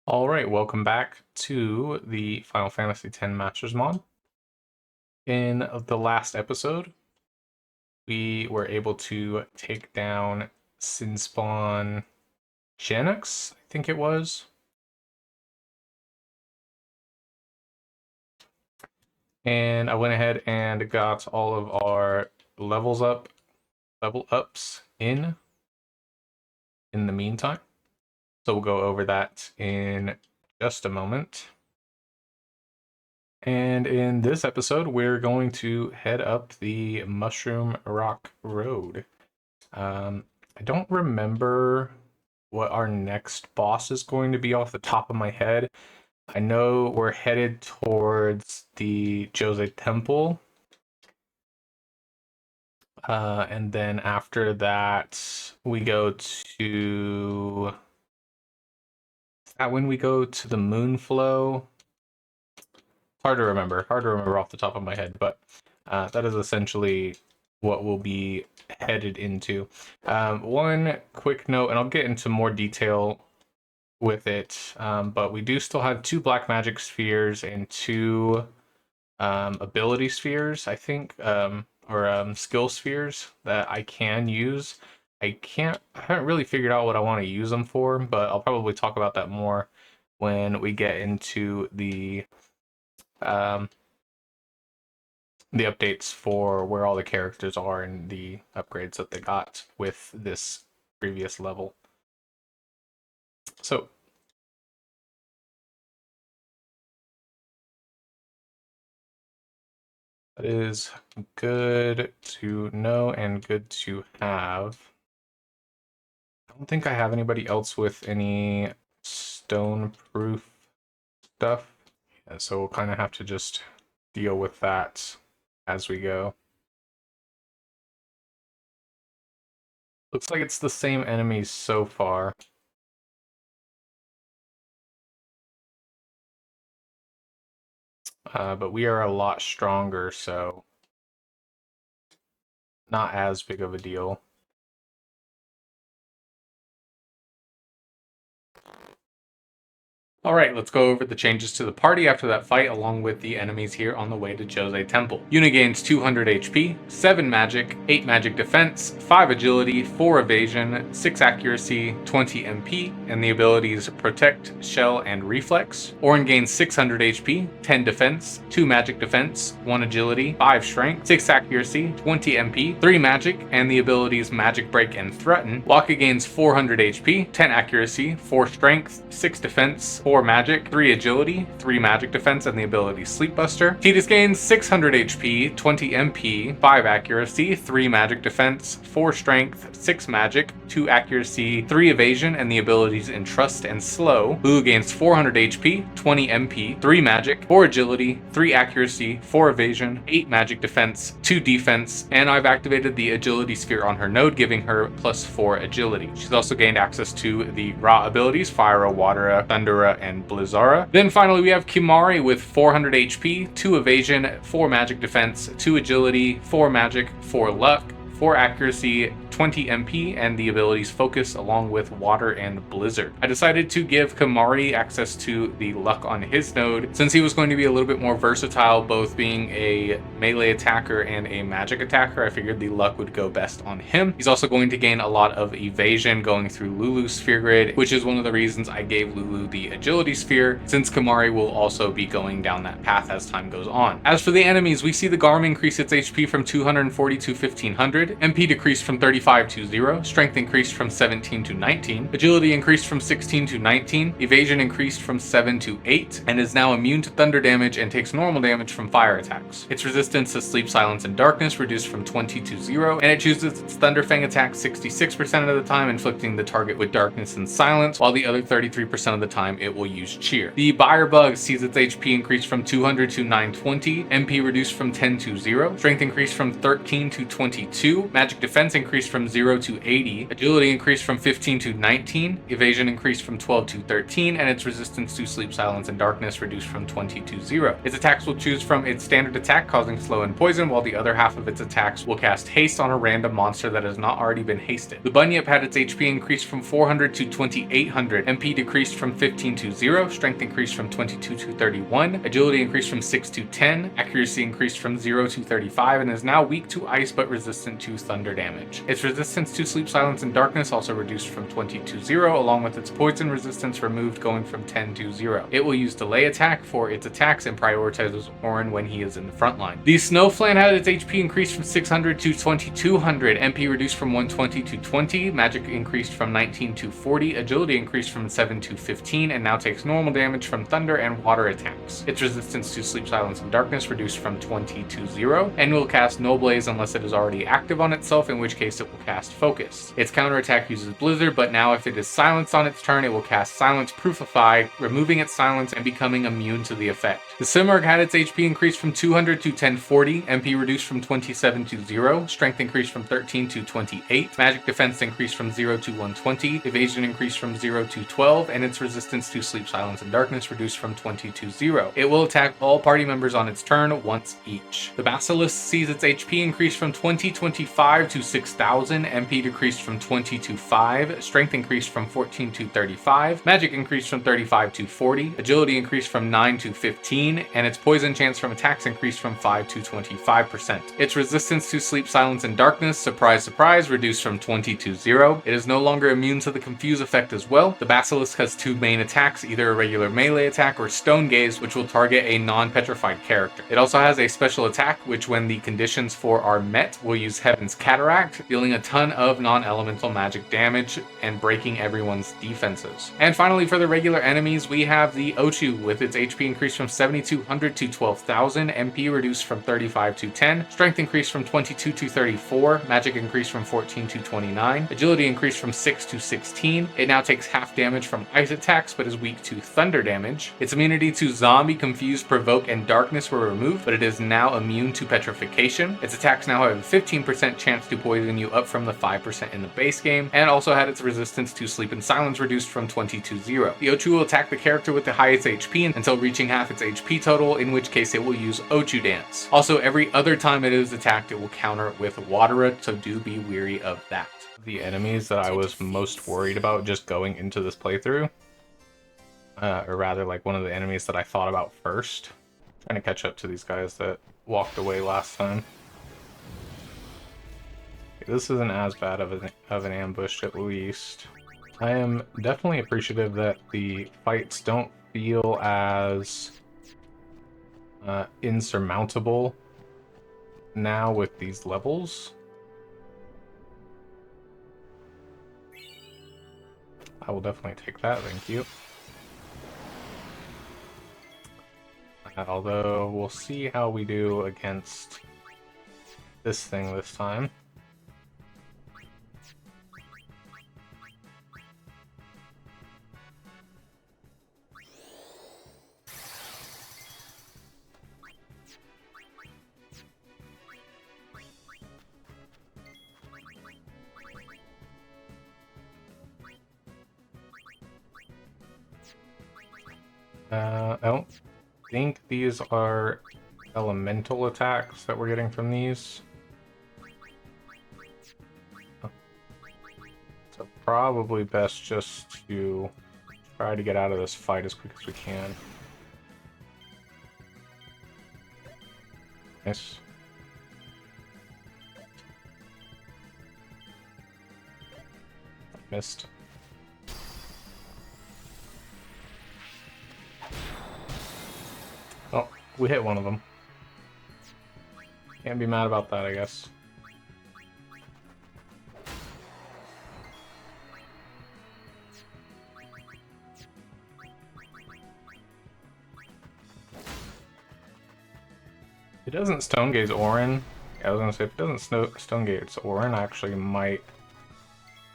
All right, welcome back to the Final Fantasy X Masters mod. In the last episode, we were able to take down sinspawn Genix, I think it was. And I went ahead and got all of our level ups in the meantime. So we'll go over that in just a moment. And in this episode, we're going to head up the Mushroom Rock Road. I don't remember what our next boss is going to be off the top of my head. I know we're headed towards the Djose Temple. And then after that, we go to... Is that when we go to the Moonflow? Hard to remember off the top of my head, but that is essentially what we'll be headed into. One quick note, and I'll get into more detail with it, but we do still have 2 black magic spheres and 2 ability spheres, I think, or skill spheres that I can use. I haven't really figured out what I want to use them for, but I'll probably talk about that more when we get into the updates for where all the characters are and the upgrades that they got with this previous level. So that is good to know and good to have. I don't think I have anybody else with any stone-proof stuff. Yeah, so we'll kind of have to just deal with that as we go. Looks like it's the same enemies so far. But we are a lot stronger, so not as big of a deal. Alright, let's go over the changes to the party after that fight along with the enemies here on the way to Djose Temple. Yuna gains 200 HP, 7 magic, 8 magic defense, 5 agility, 4 evasion, 6 accuracy, 20 MP, and the abilities Protect, Shell, and Reflex. Auron gains 600 HP, 10 defense, 2 magic defense, 1 agility, 5 strength, 6 accuracy, 20 MP, 3 magic, and the abilities Magic Break and Threaten. Wakka gains 400 HP, 10 accuracy, 4 strength, 6 defense, 4 magic, 3 agility, 3 magic defense, and the ability Sleep Buster. Tidus gains 600 HP, 20 MP, 5 accuracy, 3 magic defense, 4 strength, 6 magic, 2 accuracy, 3 evasion, and the abilities Entrust and Slow. Lulu gains 400 HP, 20 MP, 3 magic, 4 agility, 3 accuracy, 4 evasion, 8 magic defense, 2 defense, and I've activated the agility sphere on her node, giving her +4 agility. She's also gained access to the raw abilities Fire, Water, Thundera, and Blizzara. Then finally we have Kimahri with 400 HP, 2 evasion, 4 magic defense, 2 agility, 4 magic, 4 luck, 4 accuracy, 20 MP, and the abilities Focus along with Water and Blizzard. I decided to give Kimahri access to the luck on his node since he was going to be a little bit more versatile, both being a melee attacker and a magic attacker. I figured the luck would go best on him. He's also going to gain a lot of evasion going through Lulu's sphere grid, which is one of the reasons I gave Lulu the agility sphere, since Kimahri will also be going down that path as time goes on. As for the enemies, we see the Garm increase its HP from 240 to 1500, MP decreased from 35 to 0, strength increased from 17 to 19, agility increased from 16 to 19, evasion increased from 7 to 8, and is now immune to thunder damage and takes normal damage from fire attacks. Its resistance to sleep, silence, and darkness reduced from 20 to 0, and it chooses its Thunderfang attack 66% of the time, inflicting the target with darkness and silence, while the other 33% of the time it will use cheer. The Buyer Bug sees its HP increase from 200 to 920, MP reduced from 10 to 0, strength increased from 13 to 22, 2, magic defense increased from 0 to 80, agility increased from 15 to 19, evasion increased from 12 to 13, and its resistance to sleep, silence, and darkness reduced from 20 to 0. Its attacks will choose from its standard attack, causing slow and poison, while the other half of its attacks will cast haste on a random monster that has not already been hasted. The Bunyip had its HP increased from 400 to 2800, MP decreased from 15 to 0, strength increased from 22 to 31, agility increased from 6 to 10, accuracy increased from 0 to 35, and is now weak to ice but resistant to thunder damage. Its resistance to sleep, silence, and darkness also reduced from 20 to 0, along with its poison resistance removed, going from 10 to 0. It will use delay attack for its attacks and prioritizes Orin when he is in the front line. The Snowflan had its HP increased from 600 to 2200, MP reduced from 120 to 20, magic increased from 19 to 40, agility increased from 7 to 15, and now takes normal damage from thunder and water attacks. Its resistance to sleep, silence, and darkness reduced from 20 to 0, and will cast No Blaze unless it is already active on itself, in which case it will cast Focus. Its counterattack uses Blizzard, but now if it is silenced on its turn, it will cast Silence Proofify, removing its silence and becoming immune to the effect. The Simurgh had its HP increased from 200 to 1040, MP reduced from 27 to 0, strength increased from 13 to 28, magic defense increased from 0 to 120, evasion increased from 0 to 12, and its resistance to sleep, silence, and darkness reduced from 20 to 0. It will attack all party members on its turn once each. The Basilisk sees its HP increased from 2025 to 6000, MP decreased from 20 to 5, strength increased from 14 to 35, magic increased from 35 to 40, agility increased from 9 to 15, and its poison chance from attacks increased from 5 to 25%. Its resistance to sleep, silence, and darkness, surprise surprise, reduced from 20 to 0. It is no longer immune to the Confuse effect as well. The Basilisk has two main attacks, either a regular melee attack or Stone Gaze, which will target a non-petrified character. It also has a special attack, which when the conditions for are met, will use Heaven's Cataract, dealing a ton of non-elemental magic damage and breaking everyone's defenses. And finally, for the regular enemies, we have the Ochu with its HP increased from 7200 to 12,000, MP reduced from 35 to 10, strength increased from 22 to 34, magic increased from 14 to 29, agility increased from 6 to 16. It now takes half damage from ice attacks but is weak to thunder damage. Its immunity to Zombie, Confuse, Provoke, and Darkness were removed, but it is now immune to petrification. Its attacks now have a 15% chance to poison you, up from the 5% in the base game, and also had its resistance to sleep and silence reduced from 20 to 0. The Ochu will attack the character with the highest HP until reaching half its HP total, in which case it will use Ochu Dance. Also, every other time it is attacked, it will counter it with Watera, so do be weary of that. The enemies that I was most worried about just going into this playthrough, or rather like one of the enemies that I thought about first, trying to catch up to these guys that walked away last time. Okay, this isn't as bad of an ambush, at least. I am definitely appreciative that the fights don't feel as insurmountable now with these levels. I will definitely take that, thank you. Although, we'll see how we do against this thing this time. I don't think these are elemental attacks that we're getting from these. So probably best just to try to get out of this fight as quick as we can. Nice. Missed. Oh, we hit one of them. Can't be mad about that, I guess. If it doesn't Stone Gaze Orin, I was gonna say, if it doesn't Stone Gaze Orin, I actually might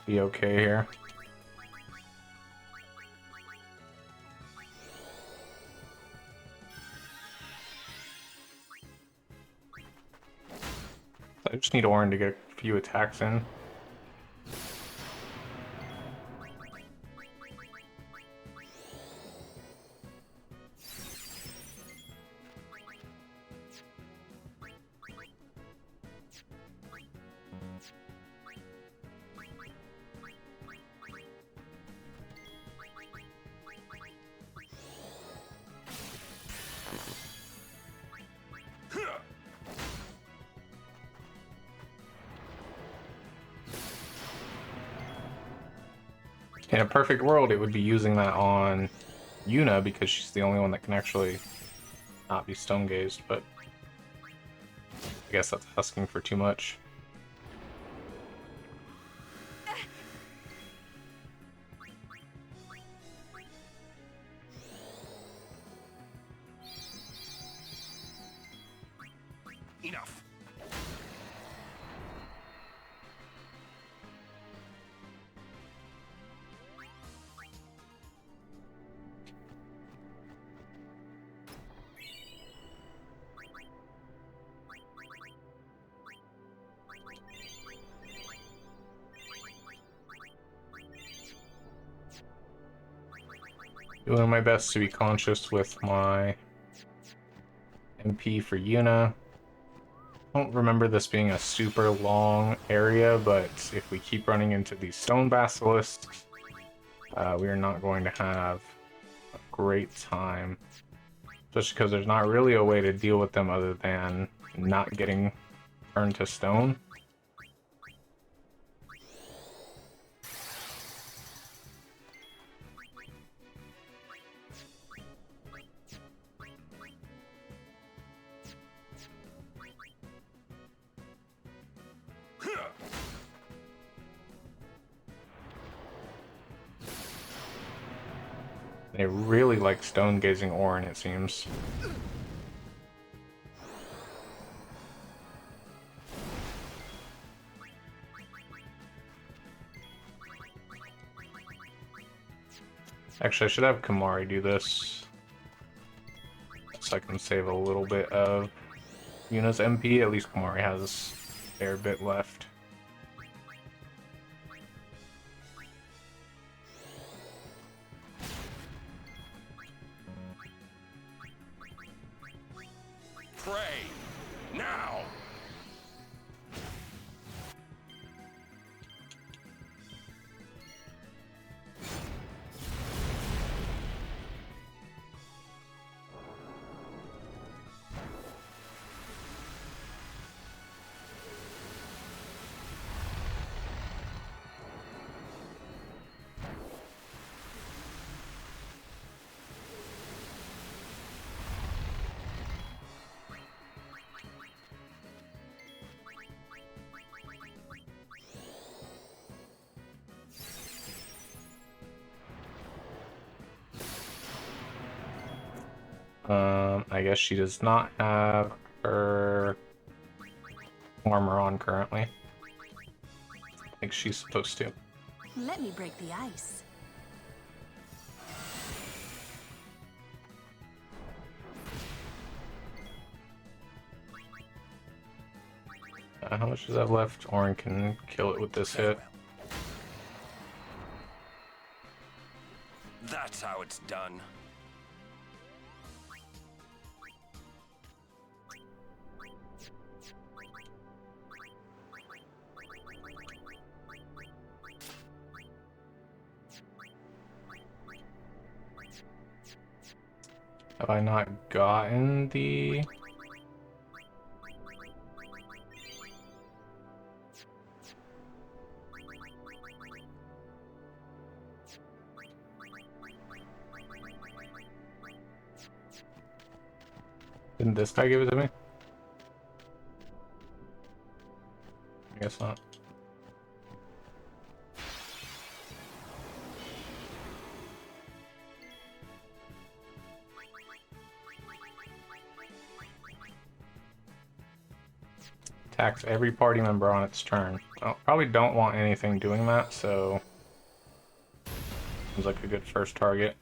be okay here. I just need Orin to get few attacks in. In a perfect world, it would be using that on Yuna because she's the only one that can actually not be stone gazed, but I guess that's asking for too much. Enough. Doing my best to be conscious with my MP for Yuna. I don't remember this being a super long area, but if we keep running into these stone basilisks, we are not going to have a great time. Especially because there's not really a way to deal with them other than not getting turned to stone. They really like stone gazing Orin, it seems. Actually, I should have Kamari do this, so I can save a little bit of Yuna's MP. At least Kamari has a fair bit left. Pray now. I guess she does not have her armor on currently. I think she's supposed to. Let me break the ice. How much does that left? Orin can kill it with this hit. That's how it's done. Have I not gotten the... Didn't this guy give it to me? I guess not. Attacks every party member on its turn. Oh, probably don't want anything doing that, so... Seems like a good first target.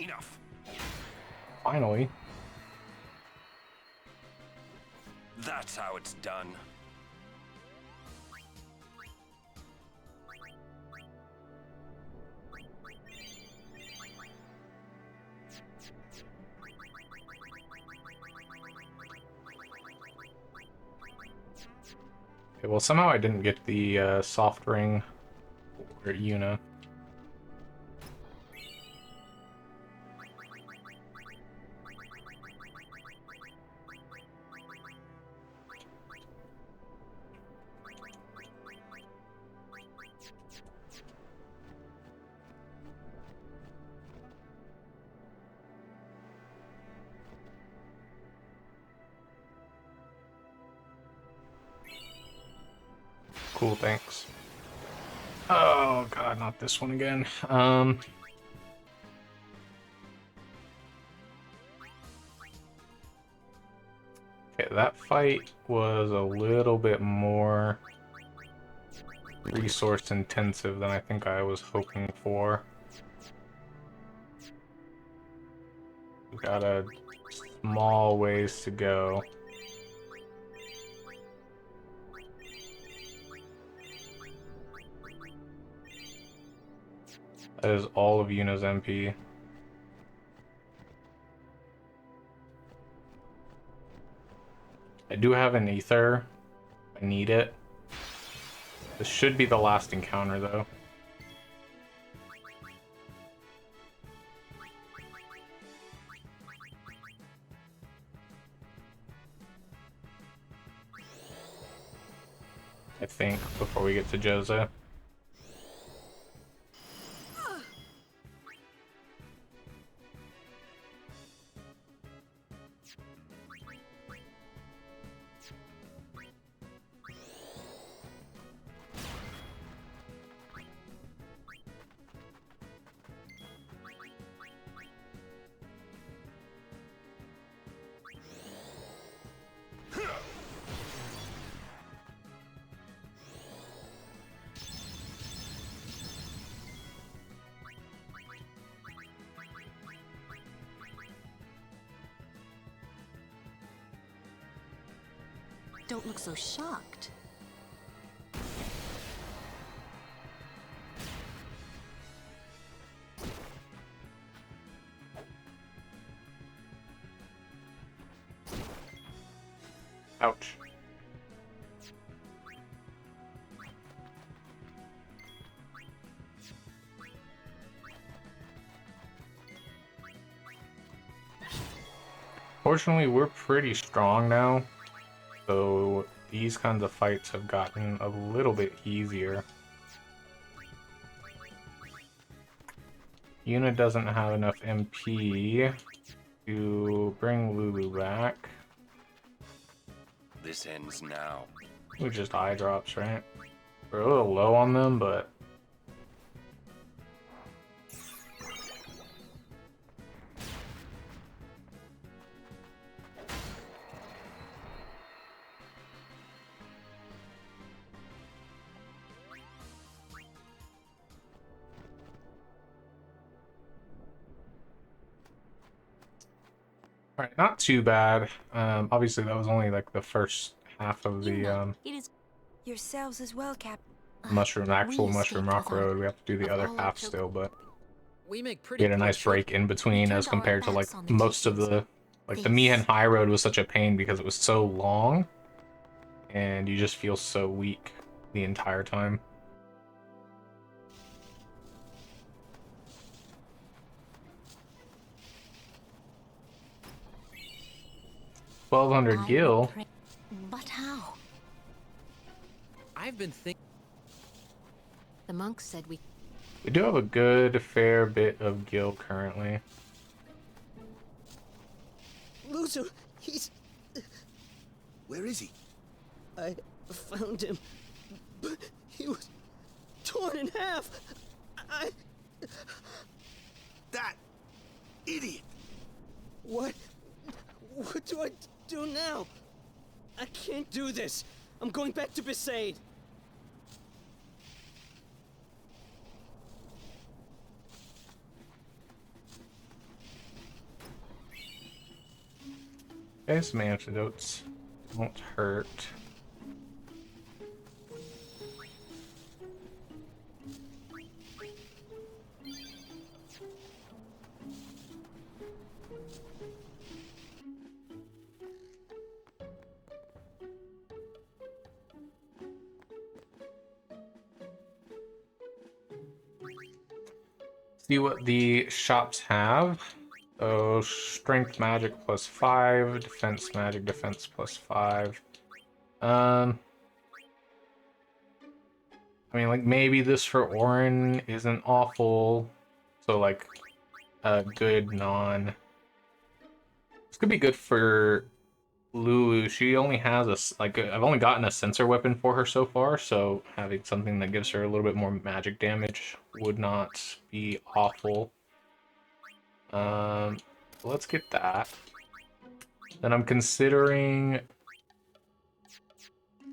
Enough. Finally. That's how it's done. Okay, well, somehow I didn't get the soft ring for Yuna. Cool, thanks. Oh god, not this one again. Okay, that fight was a little bit more resource intensive than I think I was hoping for. We've got a small ways to go. That is all of Yuna's MP. I do have an ether. I need it. This should be the last encounter, though. I think, before we get to Djose. Don't look so shocked. Ouch. Fortunately, we're pretty strong now, so these kinds of fights have gotten a little bit easier. Yuna doesn't have enough MP to bring Lulu back. This ends now. We just eye drops, right? We're a little low on them, but alright, not too bad. Obviously that was only like the first half of the It is Yourselves as well, Cap. actual We mushroom escaped rock without- road. We have to do the of other all our half chil- still, but We make we pretty had a poor nice break in between turned as all our compared to like backs on the most of teachings the of the Mi'ihen this. High Road was such a pain because it was so long and you just feel so weak the entire time. $1,200 I gil. would pray- But how? I've been thinking. The monks said we We do have a good fair bit of gil currently. Loser, he's... Where is he? I found him, but he was torn in half. That idiot! What do I do now? I can't do this. I'm going back to Besaid. Okay, some antidotes won't hurt. See what the shops have. So strength magic +5, defense magic defense +5. I mean, like, maybe this for Orin isn't awful. So, like, a good non. This could be good for Lulu. She only has like, I've only gotten a sensor weapon for her so far, so having something that gives her a little bit more magic damage would not be awful. Let's get that. Then I'm considering.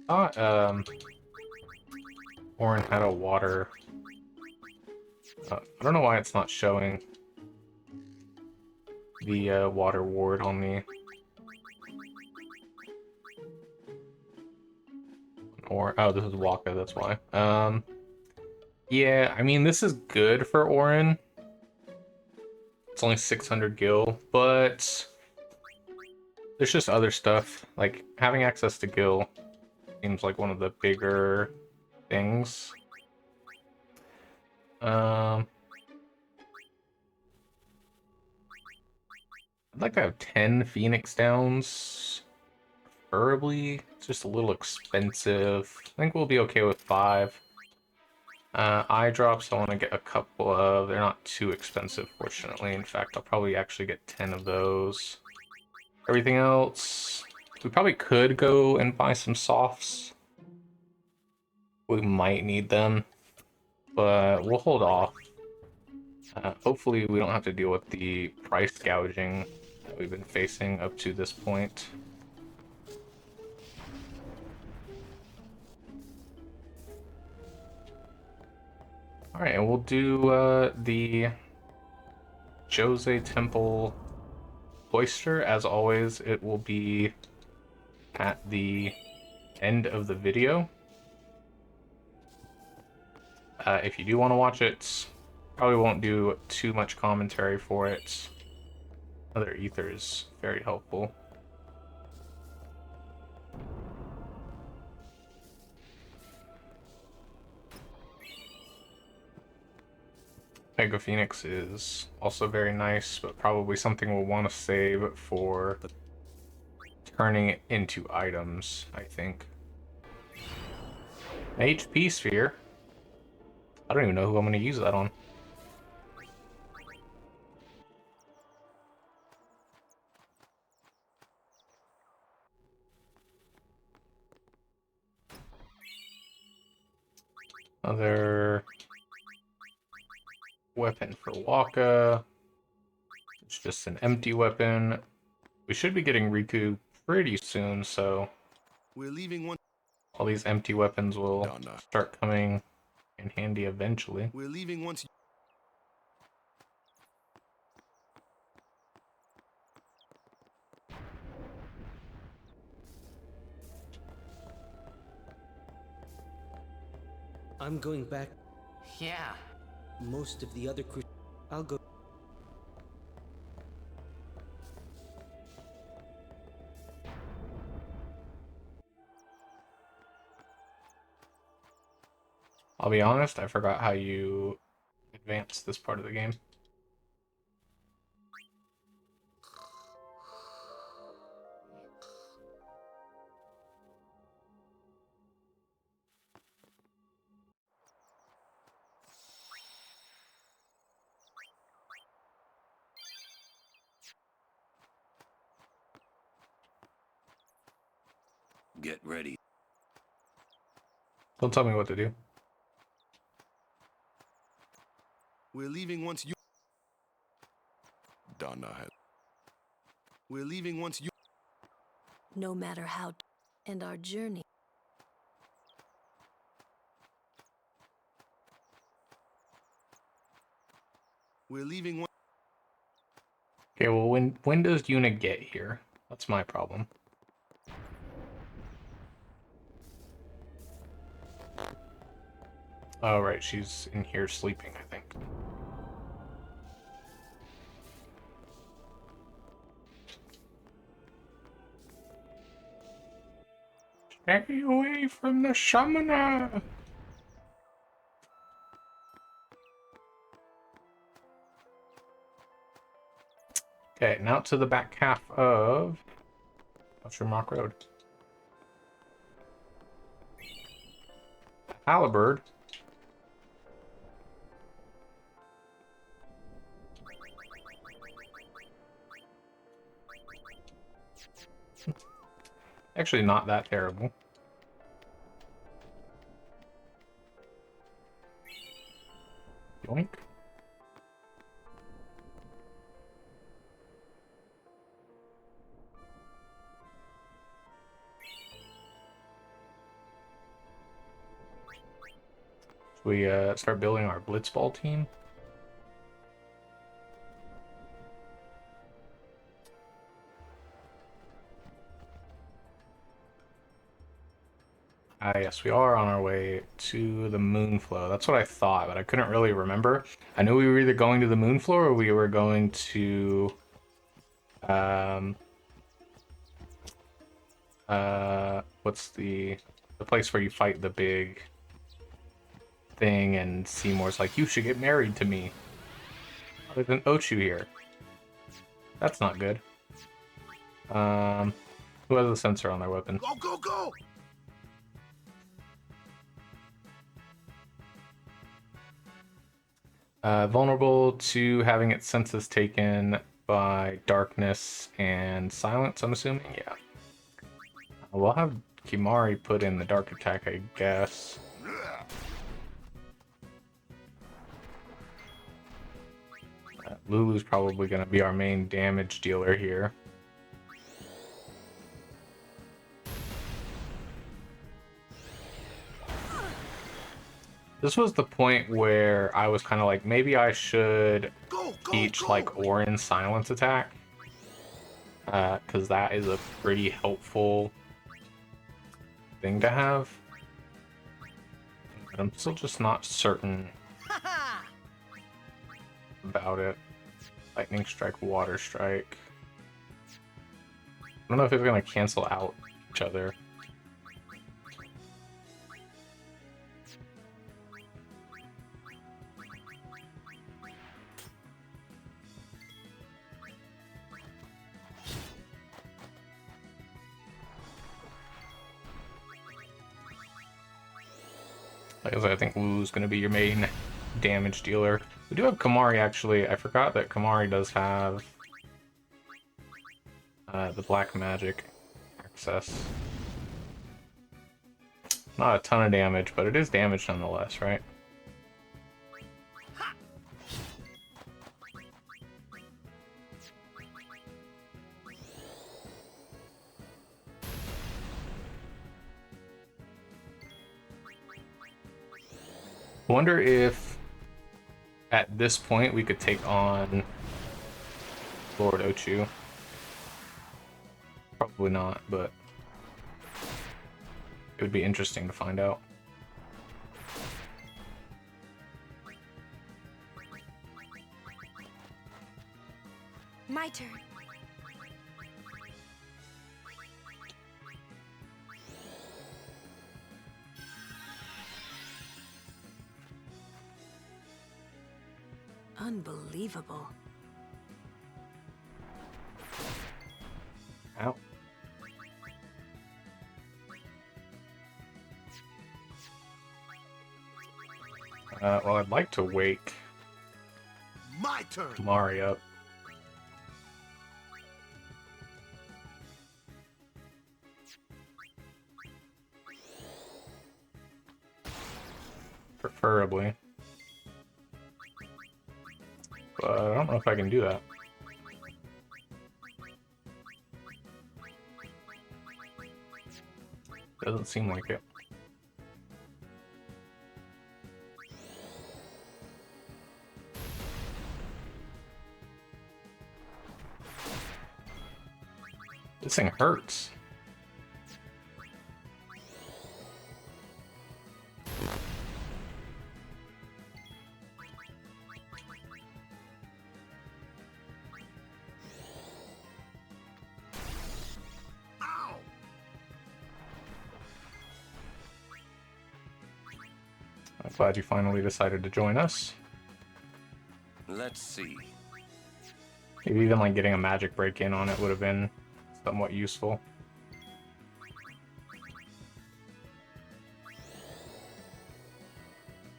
Orin had a water. I don't know why it's not showing the water ward on the. Or oh, this is Waka. That's why. Yeah, I mean this is good for Orin. It's only 600 gil, but there's just other stuff. Like having access to gil seems like one of the bigger things. I'd like to have 10 Phoenix Downs. Preferably, it's just a little expensive. I think we'll be okay with 5. Eye drops, I want to get a couple of. They're not too expensive, fortunately. In fact, I'll probably actually get 10 of those. Everything else, we probably could go and buy some softs. We might need them, but we'll hold off. Hopefully we don't have to deal with the price gouging that we've been facing up to this point. Alright, and we'll do the Djose Temple Cloister. As always, it will be at the end of the video. If you do want to watch it, probably won't do too much commentary for it. Other ether is very helpful. Mega Phoenix is also very nice, but probably something we'll want to save for turning it into items, I think. HP Sphere. I don't even know who I'm going to use that on. Other weapon for Waka. It's just an empty weapon. We should be getting Riku pretty soon, so We're leaving one. all these empty weapons will start coming in handy eventually. We're leaving once. I'm going back. Yeah. Most of the other crew. I'll go. I'll be honest, I forgot how you advance this part of the game. Get ready. Don't tell me what to do. We're leaving once you. Donna has. We're leaving once you. No matter how, and our journey. We're leaving one. Okay, well, when does Yuna get here? That's my problem. Oh, right, she's in here sleeping, I think. Stay away from the summoner! Okay, now to the back half of Mushroom Rock Road. Halibird. Actually, not that terrible. Yoink. Should we start building our blitzball team? Ah, yes, we are on our way to the Moonflow. That's what I thought, but I couldn't really remember. I knew we were either going to the Moonflow or we were going to... what's the place where you fight the big thing and Seymour's like, you should get married to me. Oh, there's an Ochu here. That's not good. Who has a sensor on their weapon? Go, go, go! Vulnerable to having its senses taken by darkness and silence, I'm assuming? Yeah. We'll have Kimari put in the dark attack, I guess. Lulu's probably going to be our main damage dealer here. This was the point where I was kind of like, maybe I should teach like Orin silence attack. Because that is a pretty helpful thing to have. But I'm still just not certain about it. Lightning strike, water strike. I don't know if it's going to cancel out each other. Like I said, I think Lulu's going to be your main damage dealer. We do have Kamari, actually. I forgot that Kamari does have the black magic access. Not a ton of damage, but it is damage nonetheless, right? I wonder if at this point we could take on Lord Ochu. Probably not, but it would be interesting to find out. My turn. Unbelievable. Ow. Well, I'd like to wake My turn. Mari up. Preferably. But I don't know if I can do that. Doesn't seem like it. This thing hurts. Ow! I'm glad you finally decided to join us. Let's see. Maybe even like getting a magic break in on it would have been somewhat useful.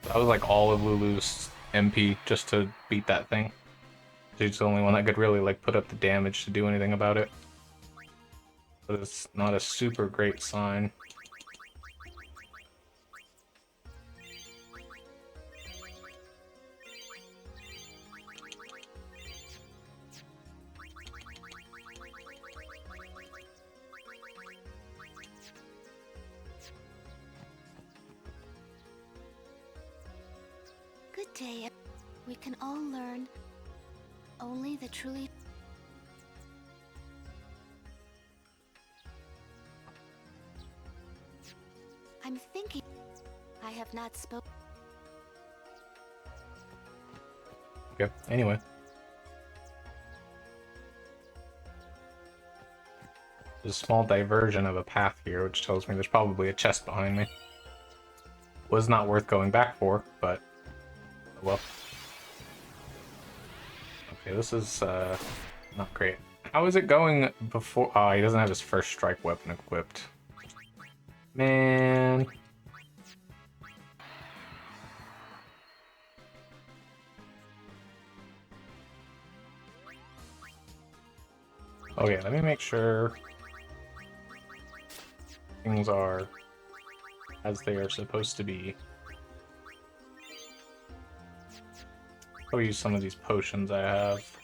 That was like all of Lulu's MP just to beat that thing. She's the only one that could really like put up the damage to do anything about it. But it's not a super great sign. Good day. We can all learn. Only the truly. I'm thinking. I have not spoken. Okay, anyway. There's a small diversion of a path here, which tells me there's probably a chest behind me. Was not worth going back for, but well. Okay, this is not great. How is it going before? Oh, he doesn't have his first strike weapon equipped. Man. Okay, let me make sure things are as they are supposed to be. I'll use some of these potions I have.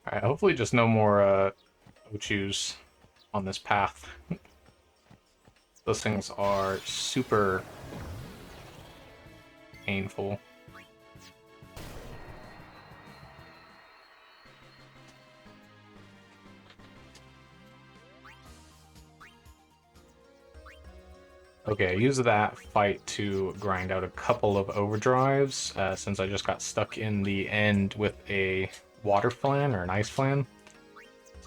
Alright, hopefully just no more Ochus on this path. Those things are super painful. Okay, I used that fight to grind out a couple of overdrives, since I just got stuck in the end with a water flan or an ice flan.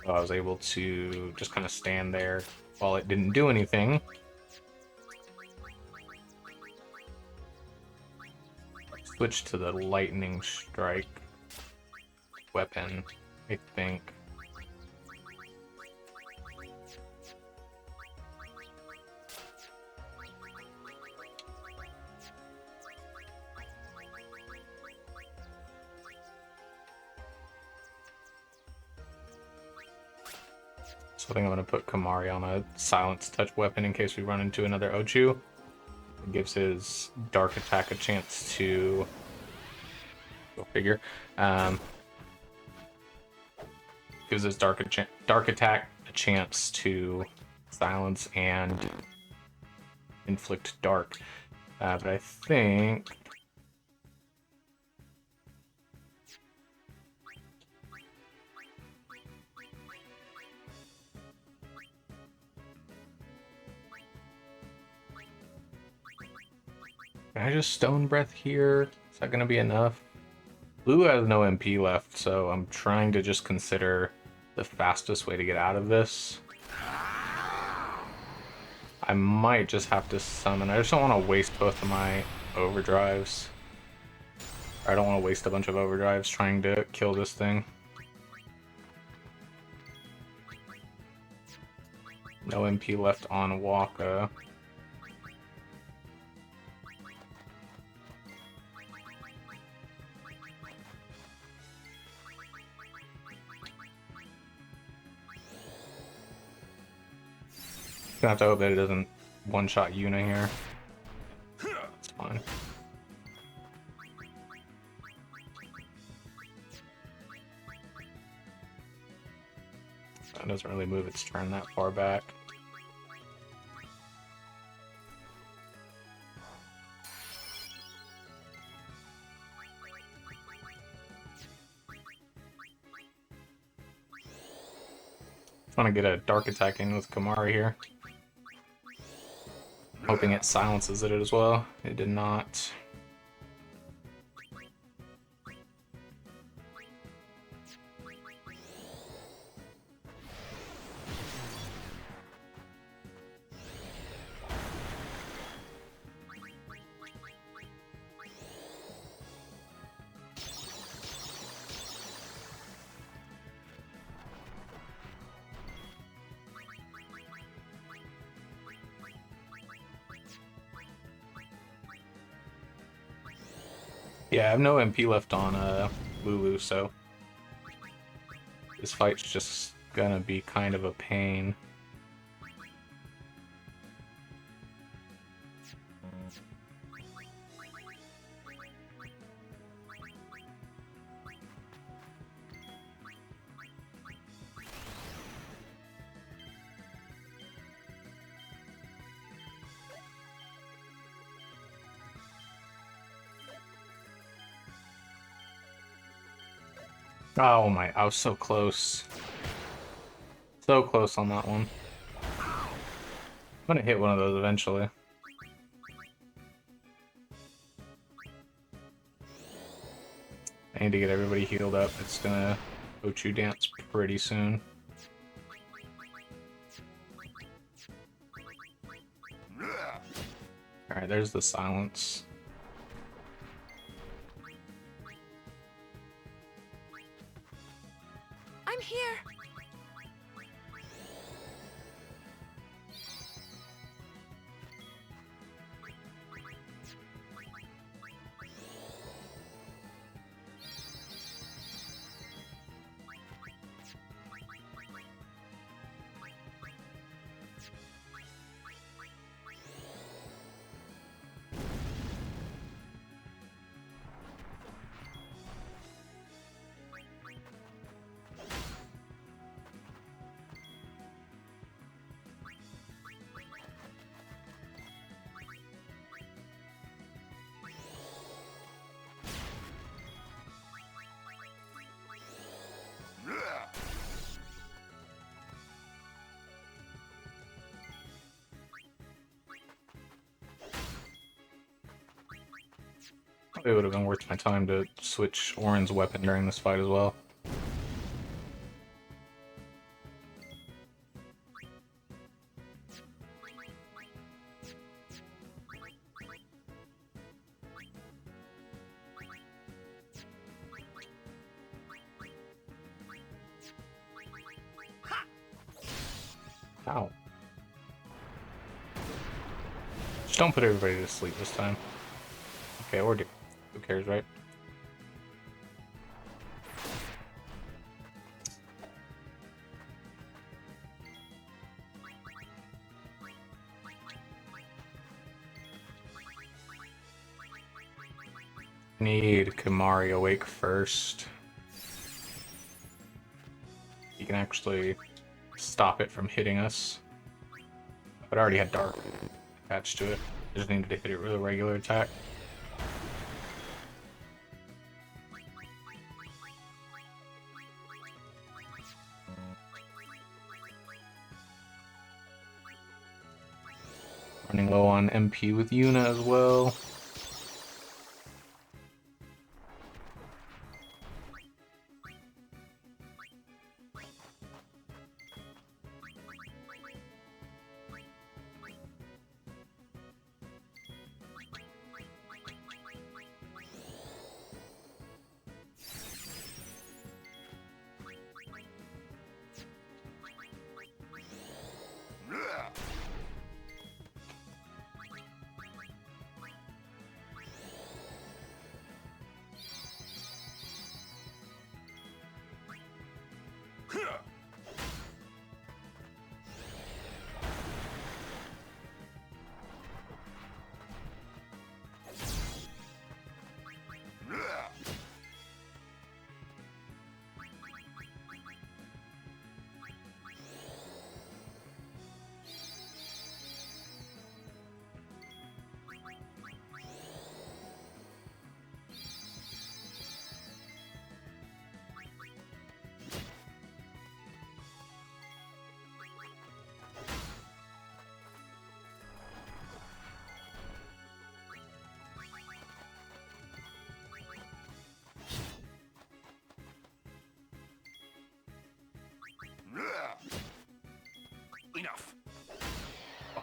So I was able to just kind of stand there while it didn't do anything. Switch to the lightning strike weapon, I think. So I think I'm going to put Kamari on a silence touch weapon in case we run into another Ochu. It gives his dark attack a chance to... Go figure. Gives his dark attack a chance to silence and inflict dark. But I think... Can I just Stone Breath here? Is that going to be enough? Blue has no MP left, so I'm trying to just consider the fastest way to get out of this. I might just have to summon. I just don't want to waste both of my overdrives. I don't want to waste a bunch of overdrives trying to kill this thing. No MP left on Waka. Gonna have to hope that it doesn't one-shot Yuna here. It's fine. doesn't really move its turn that far back. Trying to get a dark attack in with Kamari here. Hoping it silences it as well. It did not. Yeah, I have no MP left on Lulu, so this fight's just gonna be kind of a pain. Oh my, I was so close. So close on that one. I'm gonna hit one of those eventually. I need to get everybody healed up. It's gonna Ochu dance pretty soon. Alright, there's the silence. I'm here. It would have been worth my time to switch Orin's weapon during this fight as well. Ow. Just don't put everybody to sleep this time. Okay, or do. Who cares, right? Need Kamari awake first. He can actually stop it from hitting us. But I already had Dark attached to it. I just needed to hit it with a regular attack. Running low on MP with Yuna as well.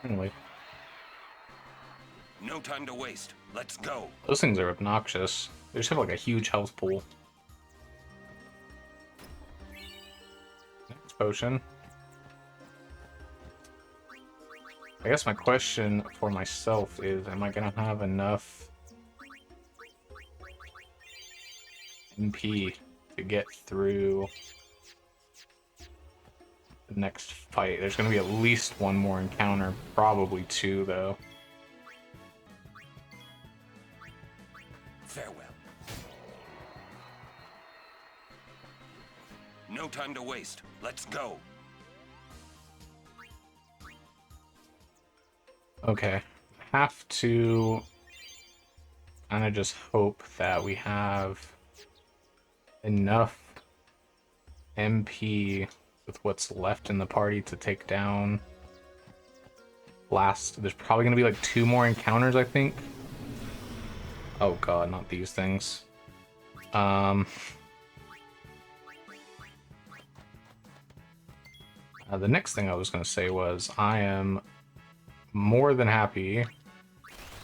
Finally. No time to waste. Let's go. Those things are obnoxious. They just have like a huge health pool. Next potion. I guess my question for myself is, am I gonna have enough MP to get through the next fight? There's gonna be at least one more encounter, probably two though. Farewell. No time to waste. Let's go. Okay, have to kind of just hope that we have enough MP with what's left in the party to take down last. There's probably gonna be like two more encounters, I think. Oh god, not these things. The next thing I was gonna say was I am more than happy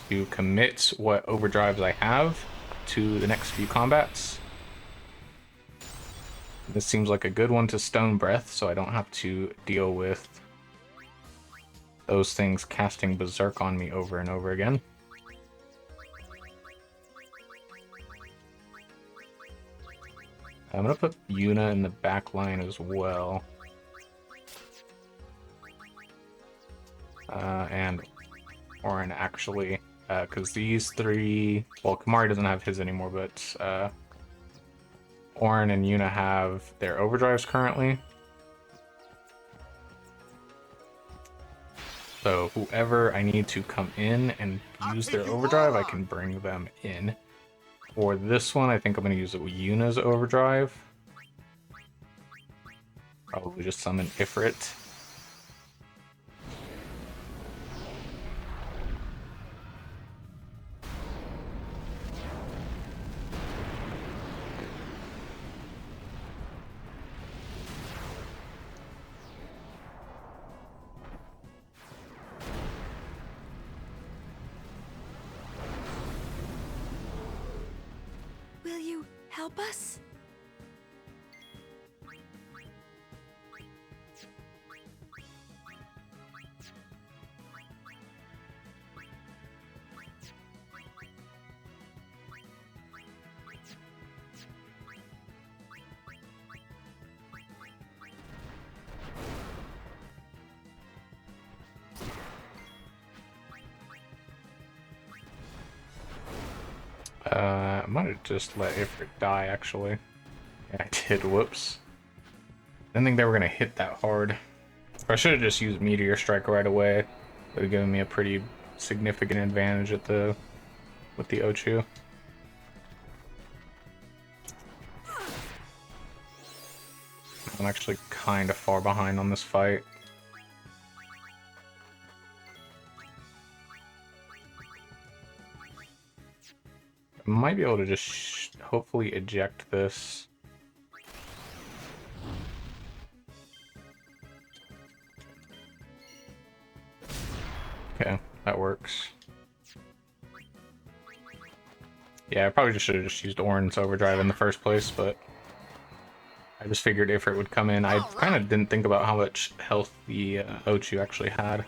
to commit what overdrives I have to the next few combats. This seems like a good one to Stone Breath, so I don't have to deal with those things casting Berserk on me over and over again. I'm gonna put Yuna in the back line as well. And Orin actually, because these three, well, Kamari doesn't have his anymore, but Orin and Yuna have their overdrives currently. So whoever I need to come in and use their overdrive, I can bring them in. For this one, I think I'm going to use Yuna's overdrive. Probably just summon Ifrit. Will you help us? I might have just let Ifrit die, actually. Yeah, I did. Whoops. Didn't think they were going to hit that hard. I should have just used Meteor Strike right away. It would have given me a pretty significant advantage with the Ochu. I'm actually kind of far behind on this fight. I might be able to just hopefully eject this. Okay, that works. Yeah, I probably just should have just used Orin's overdrive in the first place, but I just figured Ifrit would come in. I kind of didn't think about how much health the Ochu actually had.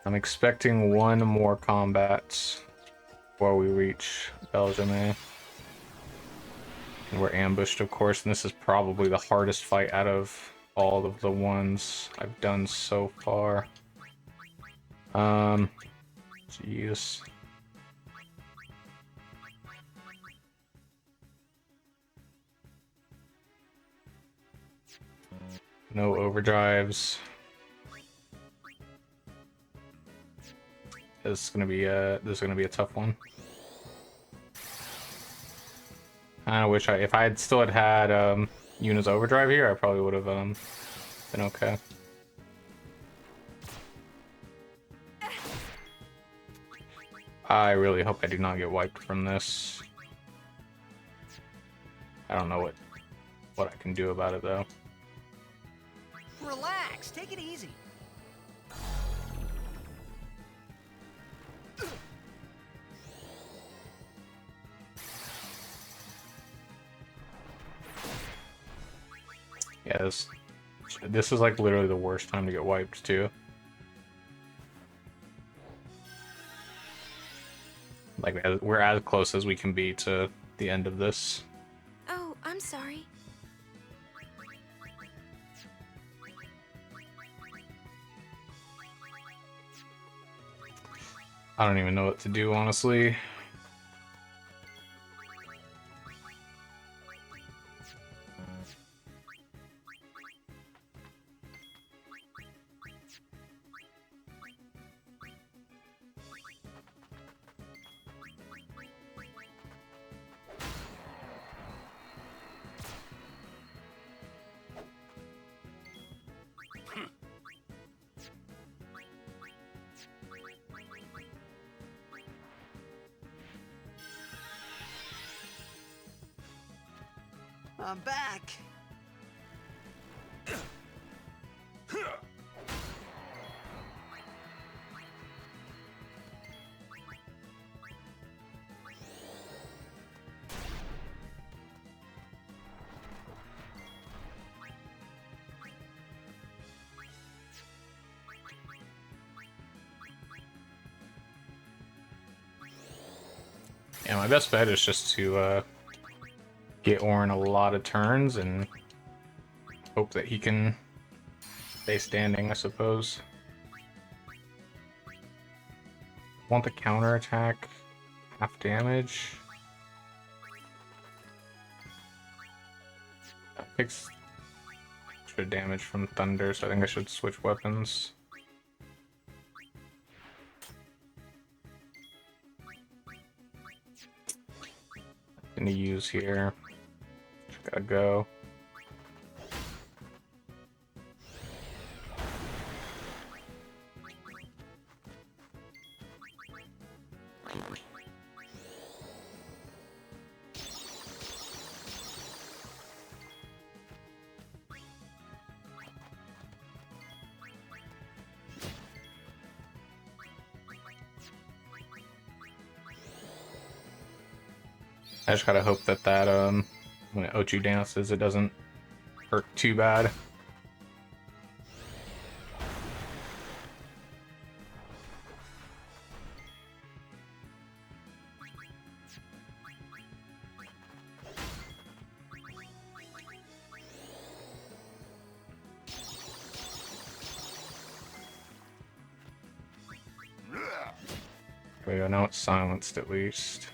I'm expecting one more combat before we reach Belgium. And we're ambushed, of course, and this is probably the hardest fight out of all of the ones I've done so far. Jeez. No overdrives. This is gonna be a tough one. I wish if I had still had Yuna's overdrive here, I probably would have been okay. I really hope I do not get wiped from this. I don't know what I can do about it though. Relax, take it easy. Yeah, this is like literally the worst time to get wiped too. Like we're as close as we can be to the end of this. Oh, I'm sorry. I don't even know what to do, honestly. I'm back. Yeah, my best bet is just to get Orin a lot of turns and hope that he can stay standing, I suppose. Want the counter attack, half damage. That takes extra damage from thunder, so I think I should switch weapons. Nothing to use here. Just gotta go. I just gotta hope that when Ochu dances, it doesn't hurt too bad. There we go, now it's silenced at least.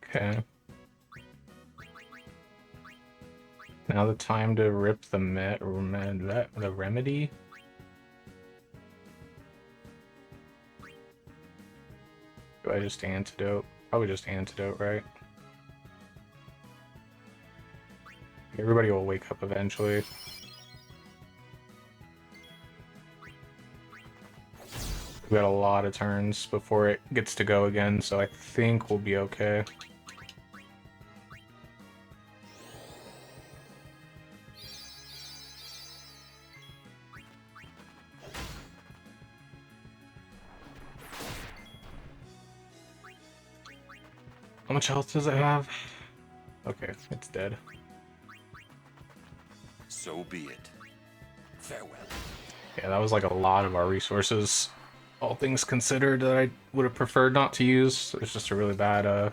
Okay. Now the time to rip the remedy. Do I just antidote? Probably just antidote, right? Everybody will wake up eventually. We got a lot of turns before it gets to go again, so I think we'll be okay. How much health does it have? Okay, it's dead. So be it. Farewell. Yeah, that was like a lot of our resources, all things considered, that I would have preferred not to use. It was just a really bad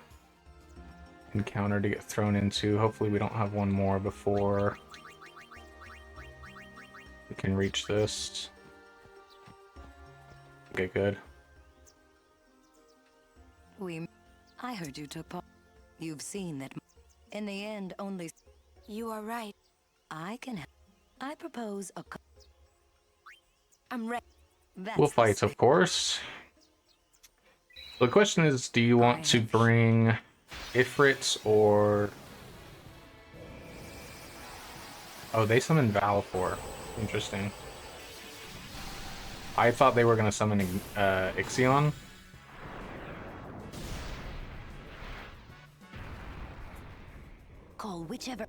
encounter to get thrown into. Hopefully we don't have one more before we can reach this. Okay, good. I heard you took part. You've seen that. In the end, only. You are right. I can help. I propose a. I'm ready. We'll fight, of course. The question is, do you want to bring Ifrits or... Oh, they summoned Valifor. Interesting. I thought they were going to summon Ixion. Call whichever.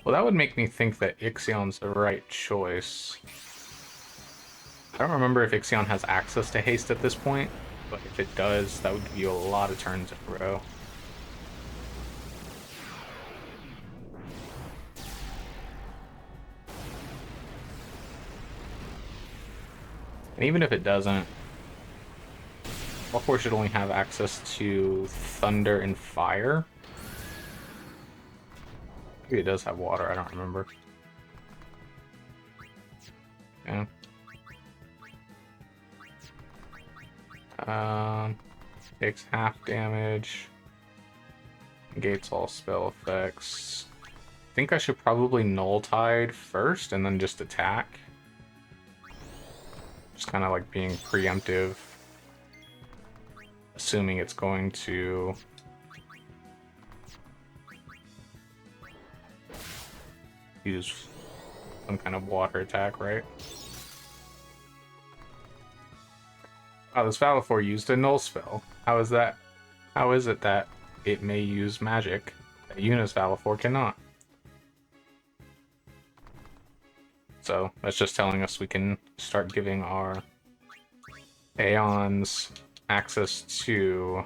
Well, that would make me think that Ixion's the right choice. I don't remember if Ixion has access to haste at this point, but if it does, that would give you a lot of turns in a row. And even if it doesn't, Valifor should only have access to Thunder and Fire. Maybe it does have water, I don't remember. Yeah. Takes half damage. Negates all spell effects. I think I should probably Null Tide first and then just attack. Just kind of like being preemptive. Assuming it's going to... use some kind of water attack, right? Oh, this Valifor used a null spell. How is that? How is it that it may use magic that Yuna's Valifor cannot? So that's just telling us we can start giving our Aeons access to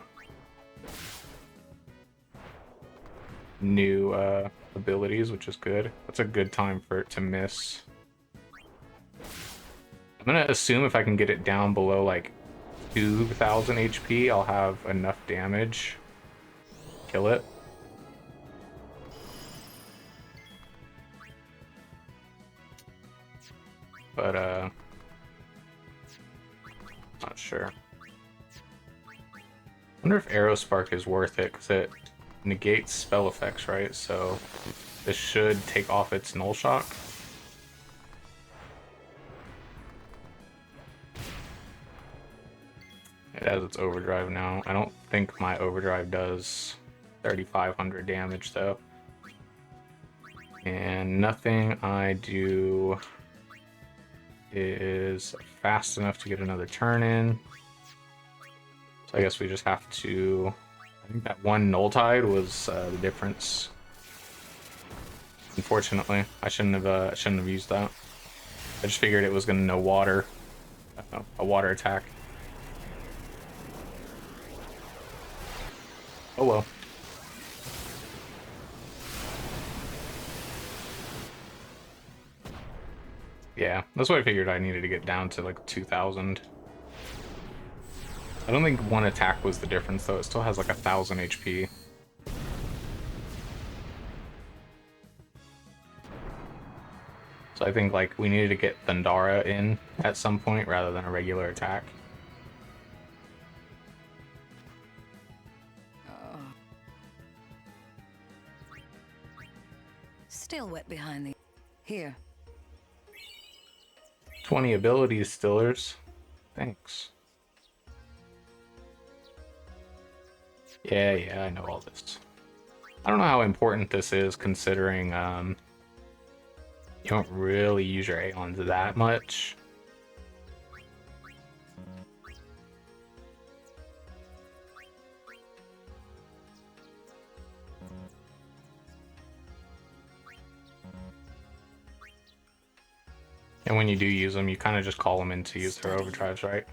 new abilities, which is good. That's a good time for it to miss. I'm gonna assume if I can get it down below like 2,000 HP, I'll have enough damage. Kill it. But not sure. Wonder if Aerospark is worth it, because it negates spell effects, right? So this should take off its null shock. It has its overdrive now. I don't think my overdrive does 3,500 damage though. And nothing I do is fast enough to get another turn in. So I guess we just have to... I think that one Null Tide was the difference. Unfortunately, I shouldn't have used that. I just figured it was gonna know water, a water attack. Oh well. Yeah, that's what I figured. I needed to get down to like 2,000. I don't think one attack was the difference though. It still has like 1,000 HP. So I think like we needed to get Thundara in at some point rather than a regular attack. Still wet behind the... Here. 20 abilities, Stillers. Thanks. Yeah, I know all this. I don't know how important this is considering you don't really use your Aeons that much. And when you do use them, you kind of just call them in to use their overdrives, right?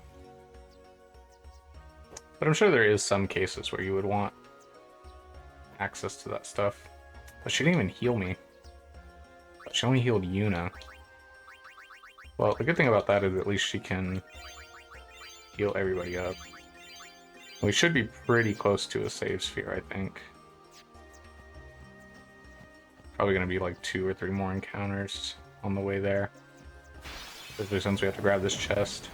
But I'm sure there is some cases where you would want access to that stuff. But she didn't even heal me. She only healed Yuna. Well, the good thing about that is at least she can heal everybody up. We should be pretty close to a save sphere, I think. Probably gonna be like 2 or 3 more encounters on the way there. Especially since we have to grab this chest.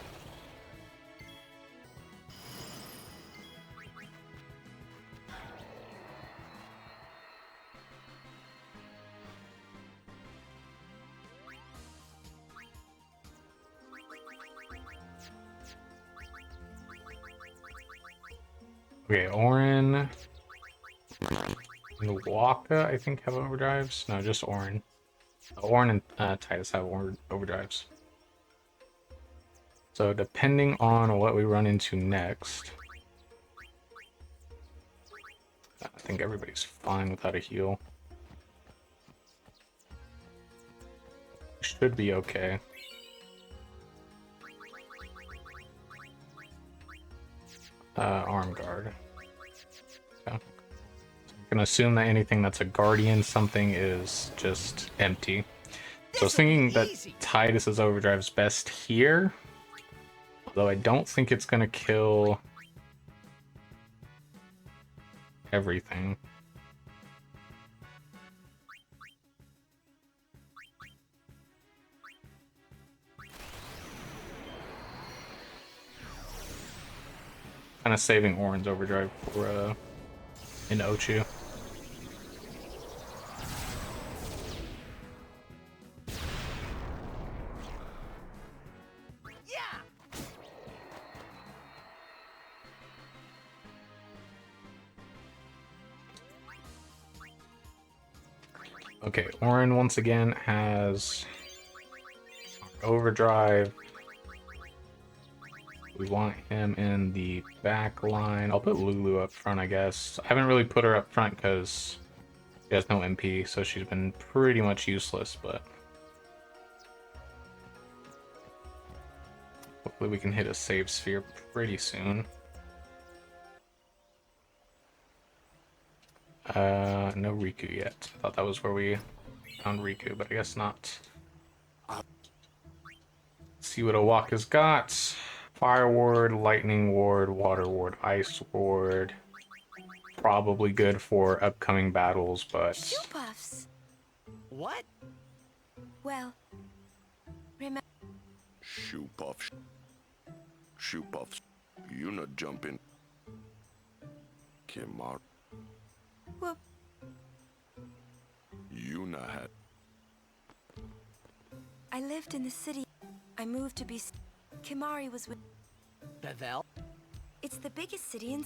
Okay, Orin and Waka, I think, have overdrives. No, just Orin. Orin and Titus have overdrives. So depending on what we run into next, I think everybody's fine without a heal. Should be okay. Arm guard. Okay. I can assume that anything that's a guardian something is just empty. So I was thinking that Titus's overdrive's best here. Although I don't think it's gonna kill everything. Kind of saving Orin's overdrive for an Ochu. Okay, Orin once again has overdrive. We want him in the back line. I'll put Lulu up front, I guess. I haven't really put her up front because she has no MP, so she's been pretty much useless, but hopefully we can hit a save sphere pretty soon. No Riku yet. I thought that was where we found Riku, but I guess not. Let's see what Owaka's got. Fire ward, lightning ward, water ward, ice ward. Probably good for upcoming battles, but... Shoopuffs. What? Well, remember. Shoopuff. Shoopuff. You not jumping. Kimar. Whoop. You not had. I lived in the city. I moved to be. Kimari was with. Bevel? It's the biggest city in.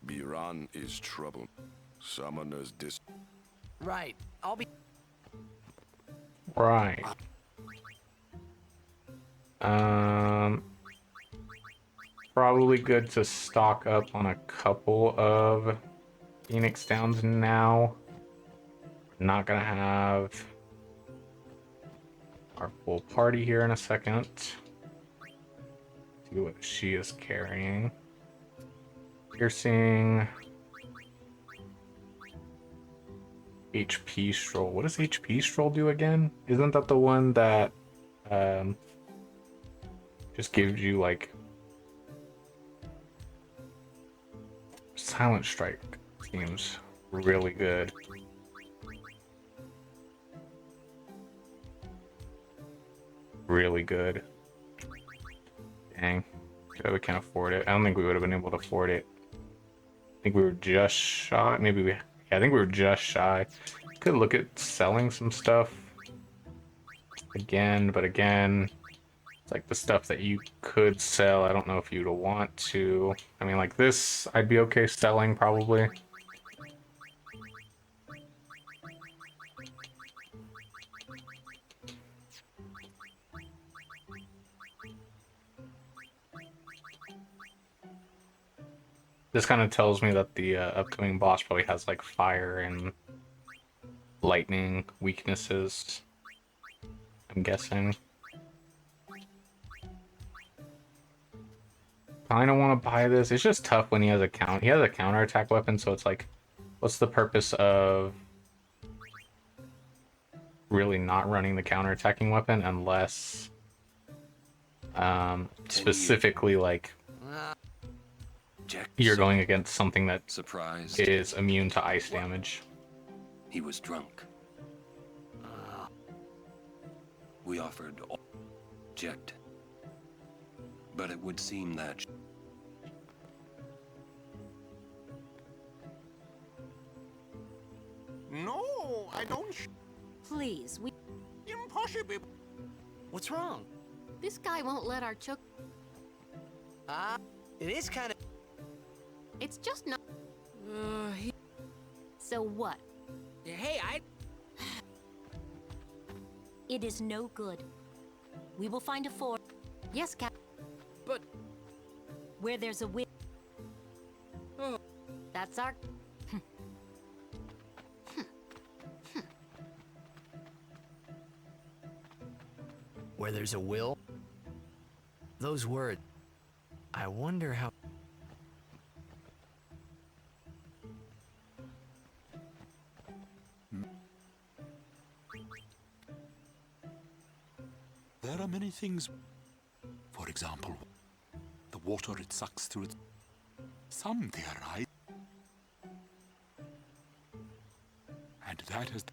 Biran is trouble. Summoners dis. Right. I'll be. Right. Probably good to stock up on a couple of Phoenix Downs now. Not gonna have our full party here in a second. See what she is carrying. Piercing. HP Stroll. What does HP Stroll do again? Isn't that the one that just gives you like Silent Strike? Seems really good. Really good. Dang. So we can't afford it. I don't think we would have been able to afford it. I think we were just shy. Maybe we... Yeah, I think we were just shy. Could look at selling some stuff. Again, but again... It's like the stuff that you could sell. I don't know if you'd want to. I mean, like this, I'd be okay selling, probably. This kind of tells me that the upcoming boss probably has like fire and lightning weaknesses. I'm guessing. I don't want to buy this. It's just tough when he has a counterattack weapon, so it's like, what's the purpose of really not running the counterattacking weapon unless specifically like you're going against something that Surprised. is immune to ice damage. He was drunk. We offered object, but it would seem that No, I don't. Please, we. Impossible. What's wrong? This guy won't let our chook. It is kind of. It's just not. He... So what? Hey, It is no good. We will find a ford. Yes, Cap. But... Where there's a will. Oh. That's our. Where there's a will? Those words. I wonder how. There are many things. For example, the water it sucks through its. Some theorize. And that has.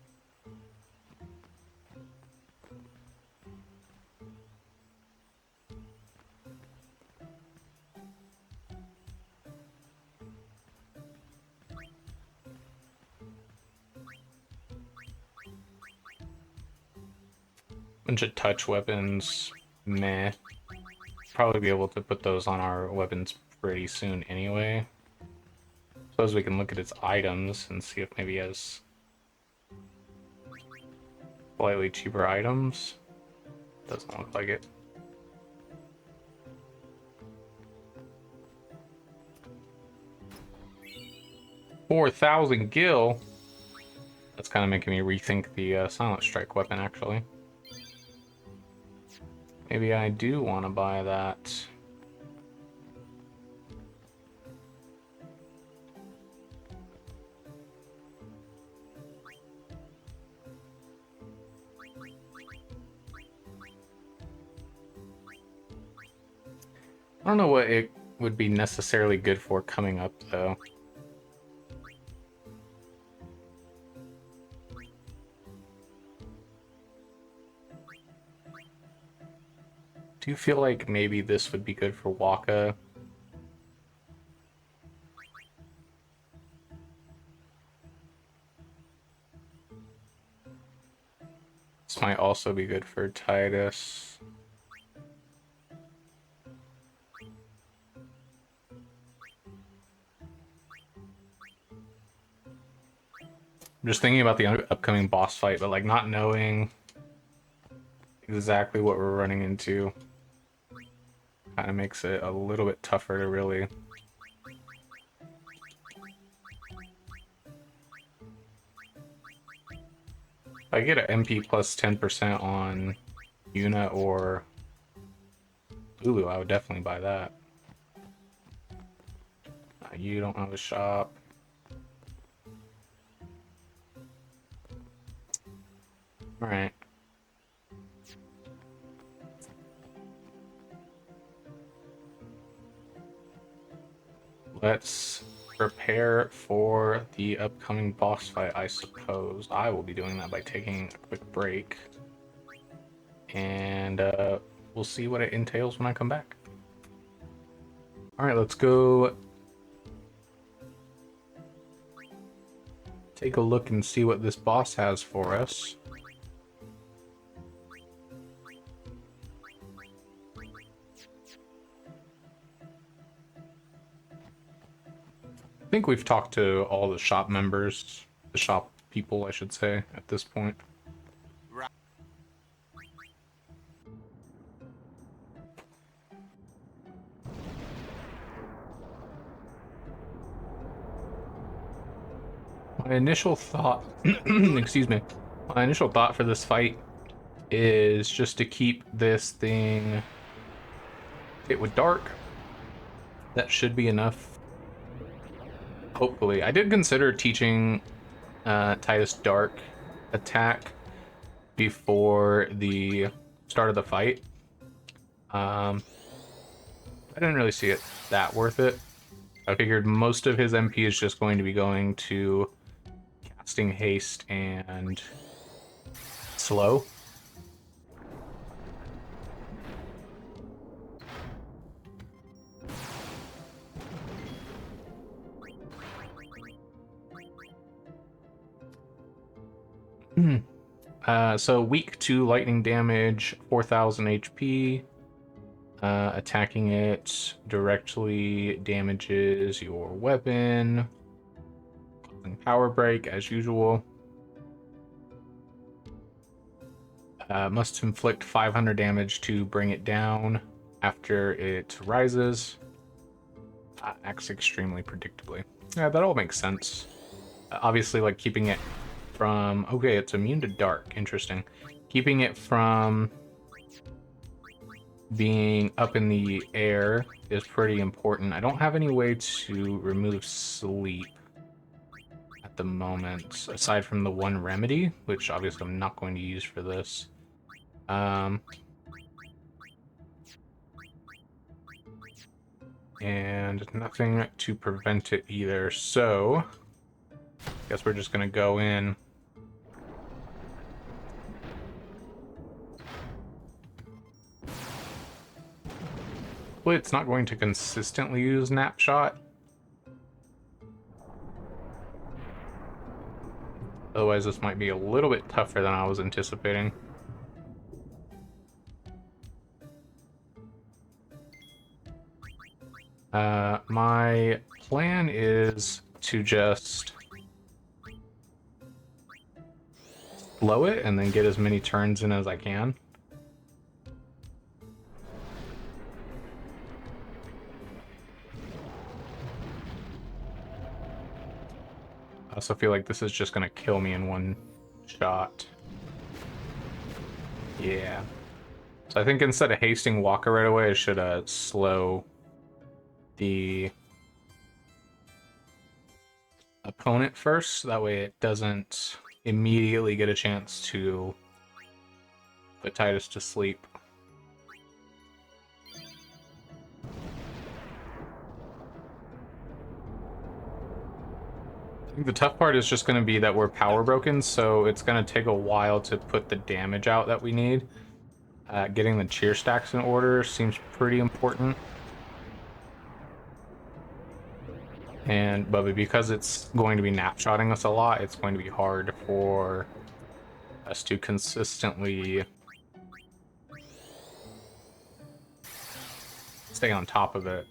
Bunch of touch weapons, meh. Probably be able to put those on our weapons pretty soon anyway. Suppose we can look at its items and see if maybe he has slightly cheaper items. Doesn't look like it. $4,000 gil. That's kind of making me rethink the silent strike weapon, actually. Maybe I do want to buy that. I don't know what it would be necessarily good for coming up, though. Do you feel like maybe this would be good for Waka? This might also be good for Titus. I'm just thinking about the upcoming boss fight, but like not knowing exactly what we're running into kind of makes it a little bit tougher to really. If I get an MP plus 10% on Yuna or Lulu, I would definitely buy that. You don't have a shop. Alright. Let's prepare for the upcoming boss fight, I suppose. I will be doing that by taking a quick break. And we'll see what it entails when I come back. Alright, let's go take a look and see what this boss has for us. I think we've talked to all the shop members, the shop people, I should say, at this point. Right. My initial thought, excuse me, my initial thought for this fight is just to keep this thing hit with dark. That should be enough. Hopefully. I did consider teaching Titus Dark attack before the start of the fight. I didn't really see it that worth it. I figured most of his MP is just going to be going to casting haste and slow. So weak to lightning damage, 4,000 HP. Attacking it directly damages your weapon, causing power break as usual. Must inflict 500 damage to bring it down after it rises. Acts extremely predictably. Yeah, that all makes sense. Obviously, like keeping it from... Okay, it's immune to dark. Interesting. Keeping it from being up in the air is pretty important. I don't have any way to remove sleep at the moment, aside from the one remedy, which obviously I'm not going to use for this. And nothing to prevent it either, so guess we're just gonna go in. Hopefully it's not going to consistently use Snapshot. Otherwise this might be a little bit tougher than I was anticipating. My plan is to just slow it and then get as many turns in as I can. I also feel like this is just gonna kill me in one shot. Yeah. So I think instead of hasting Walker right away, I should slow the opponent first. That way it doesn't immediately get a chance to put Titus to sleep. I think the tough part is just going to be that we're power broken, so it's going to take a while to put the damage out that we need. Getting the cheer stacks in order seems pretty important. But because it's going to be napshotting us a lot, it's going to be hard for us to consistently stay on top of it.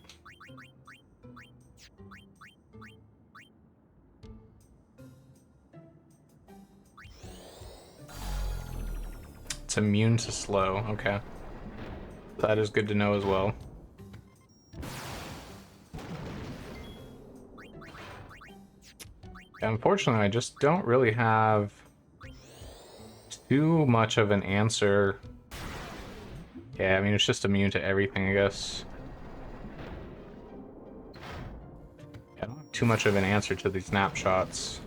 It's immune to slow, okay. That is good to know as well. Unfortunately, I just don't really have too much of an answer. Yeah, I mean, it's just immune to everything, I guess. Yeah, I don't have too much of an answer to these snapshots.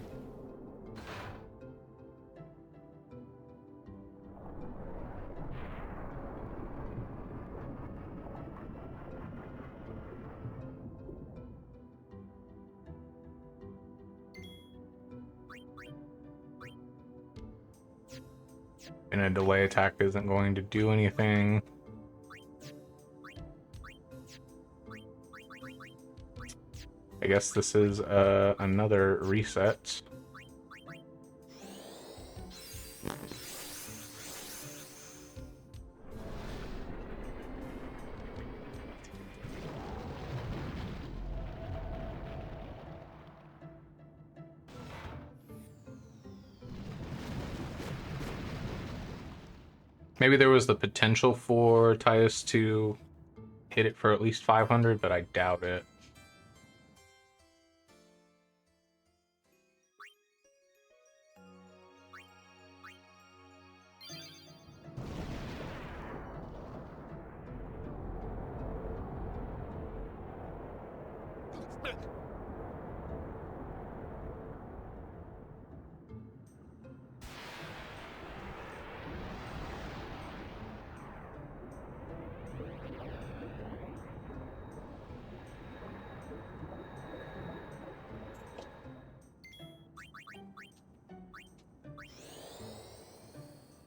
And a delay attack isn't going to do anything. I guess this is another reset. Maybe there was the potential for Titus to hit it for at least 500, but I doubt it.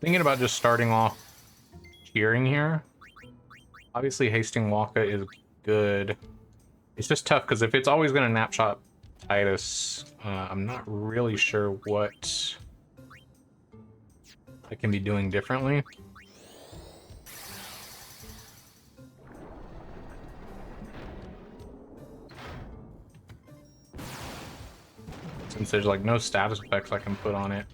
Thinking about just starting off cheering here. Obviously, hasting Waka is good. It's just tough because if it's always going to napshot Titus, I'm not really sure what I can be doing differently. since there's like no status effects I can put on it.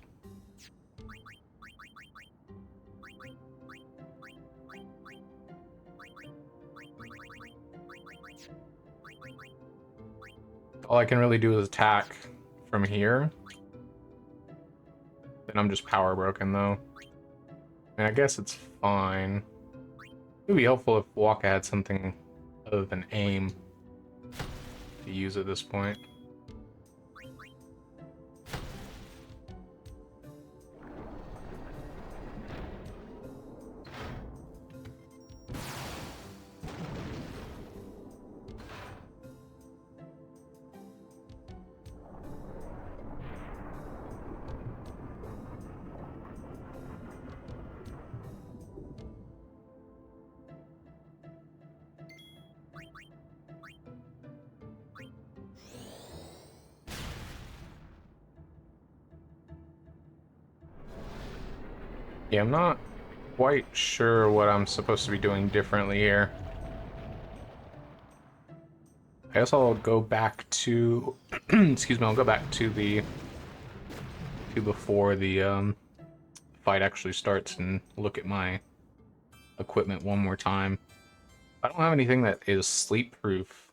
All I can really do is attack from here. Then I'm just power broken though. I mean, I guess it's fine. It would be helpful if Waka had something other than aim to use at this point. Yeah, I'm not quite sure what I'm supposed to be doing differently here. I guess I'll go back to excuse me, I'll go back to the before the fight actually starts and look at my equipment one more time. I don't have anything that is sleep proof.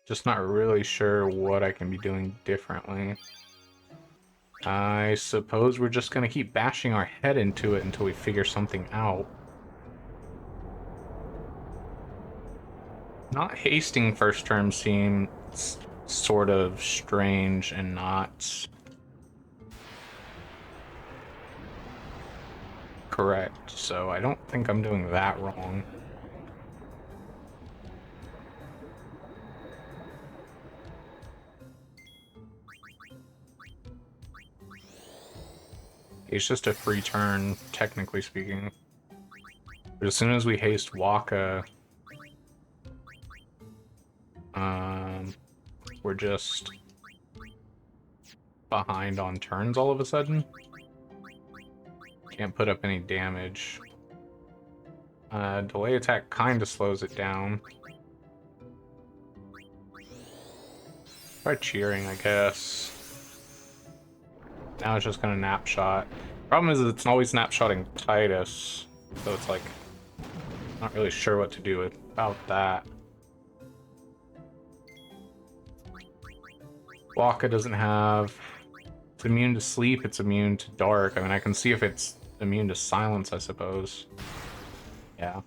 Just not really sure what I can be doing differently. I suppose we're just gonna keep bashing our head into it until we figure something out. Not hasting first term seems sort of strange and not correct, so I don't think I'm doing that wrong. It's just a free turn, technically speaking. But as soon as we haste Waka, we're just behind on turns all of a sudden. Can't put up any damage. Delay attack kind of slows it down. Try cheering, I guess. Now it's just gonna nap shot. Problem is it's always snapshotting Titus, so it's like not really sure what to do about that. Waka doesn't have. It's immune to sleep. It's immune to dark. I mean, I can see if it's immune to silence, I suppose. Yeah.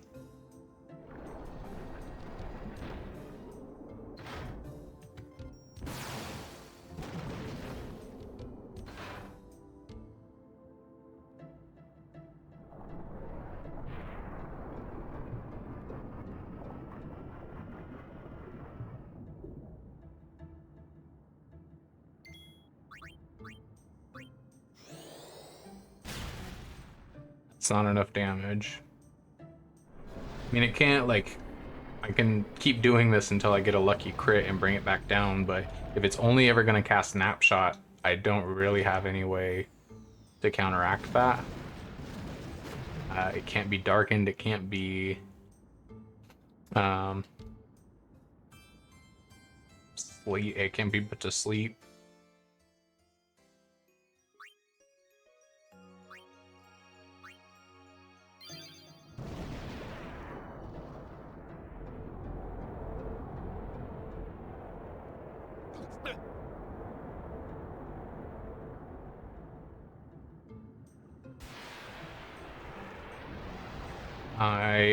It's not enough damage. I mean, it can't, like, I can keep doing this until I get a lucky crit and bring it back down, but if it's only ever going to cast Snapshot, I don't really have any way to counteract that. It can't be darkened, it can't be sleep, it can't be put to sleep.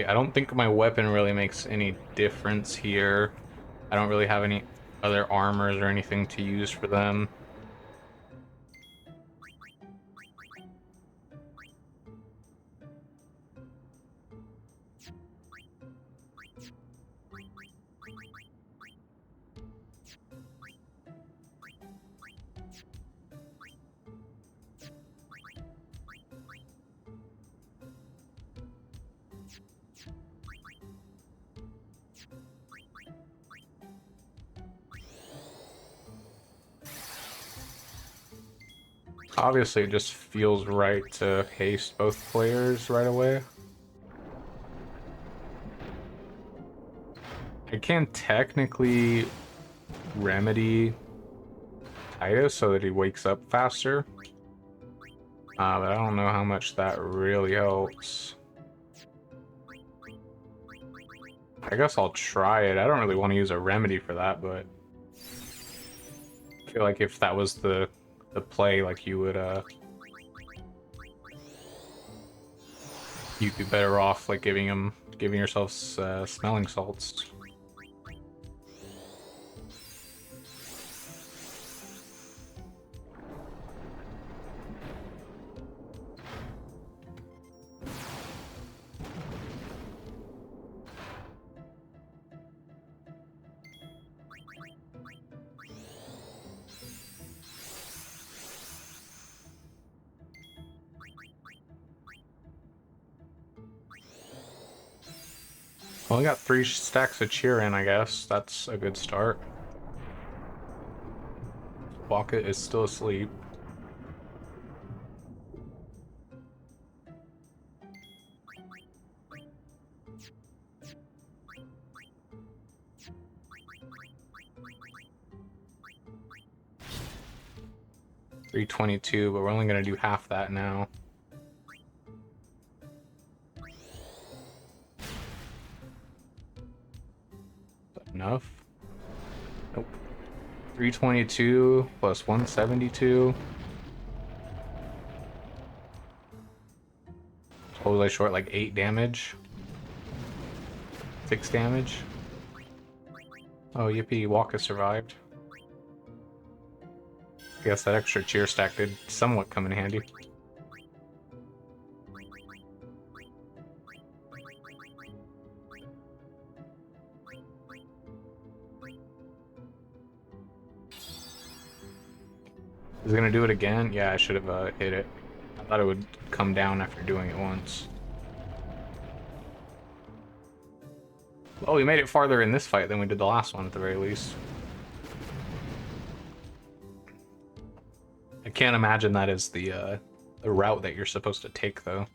I don't think my weapon really makes any difference here. I don't really have any other armors or anything to use for them. Obviously, it just feels right to haste both players right away. I can technically remedy Titus so that he wakes up faster. But I don't know how much that really helps. I guess I'll try it. I don't really want to use a remedy for that, but I feel like if that was the play, like you'd be better off like giving yourselves smelling salts. Well, we got 3 stacks of cheer in, I guess. That's a good start. Pocket is still asleep. $322, but we're only gonna do half that now. Enough? Nope. 322 plus 172. What was I short? Like 8 damage? 6 damage? Oh, yippee, Waka survived. I guess that extra cheer stack did somewhat come in handy. Is it gonna do it again? Yeah, I should have hit it. I thought it would come down after doing it once. Oh, we made it farther in this fight than we did the last one at the very least. I can't imagine that is the route that you're supposed to take, though.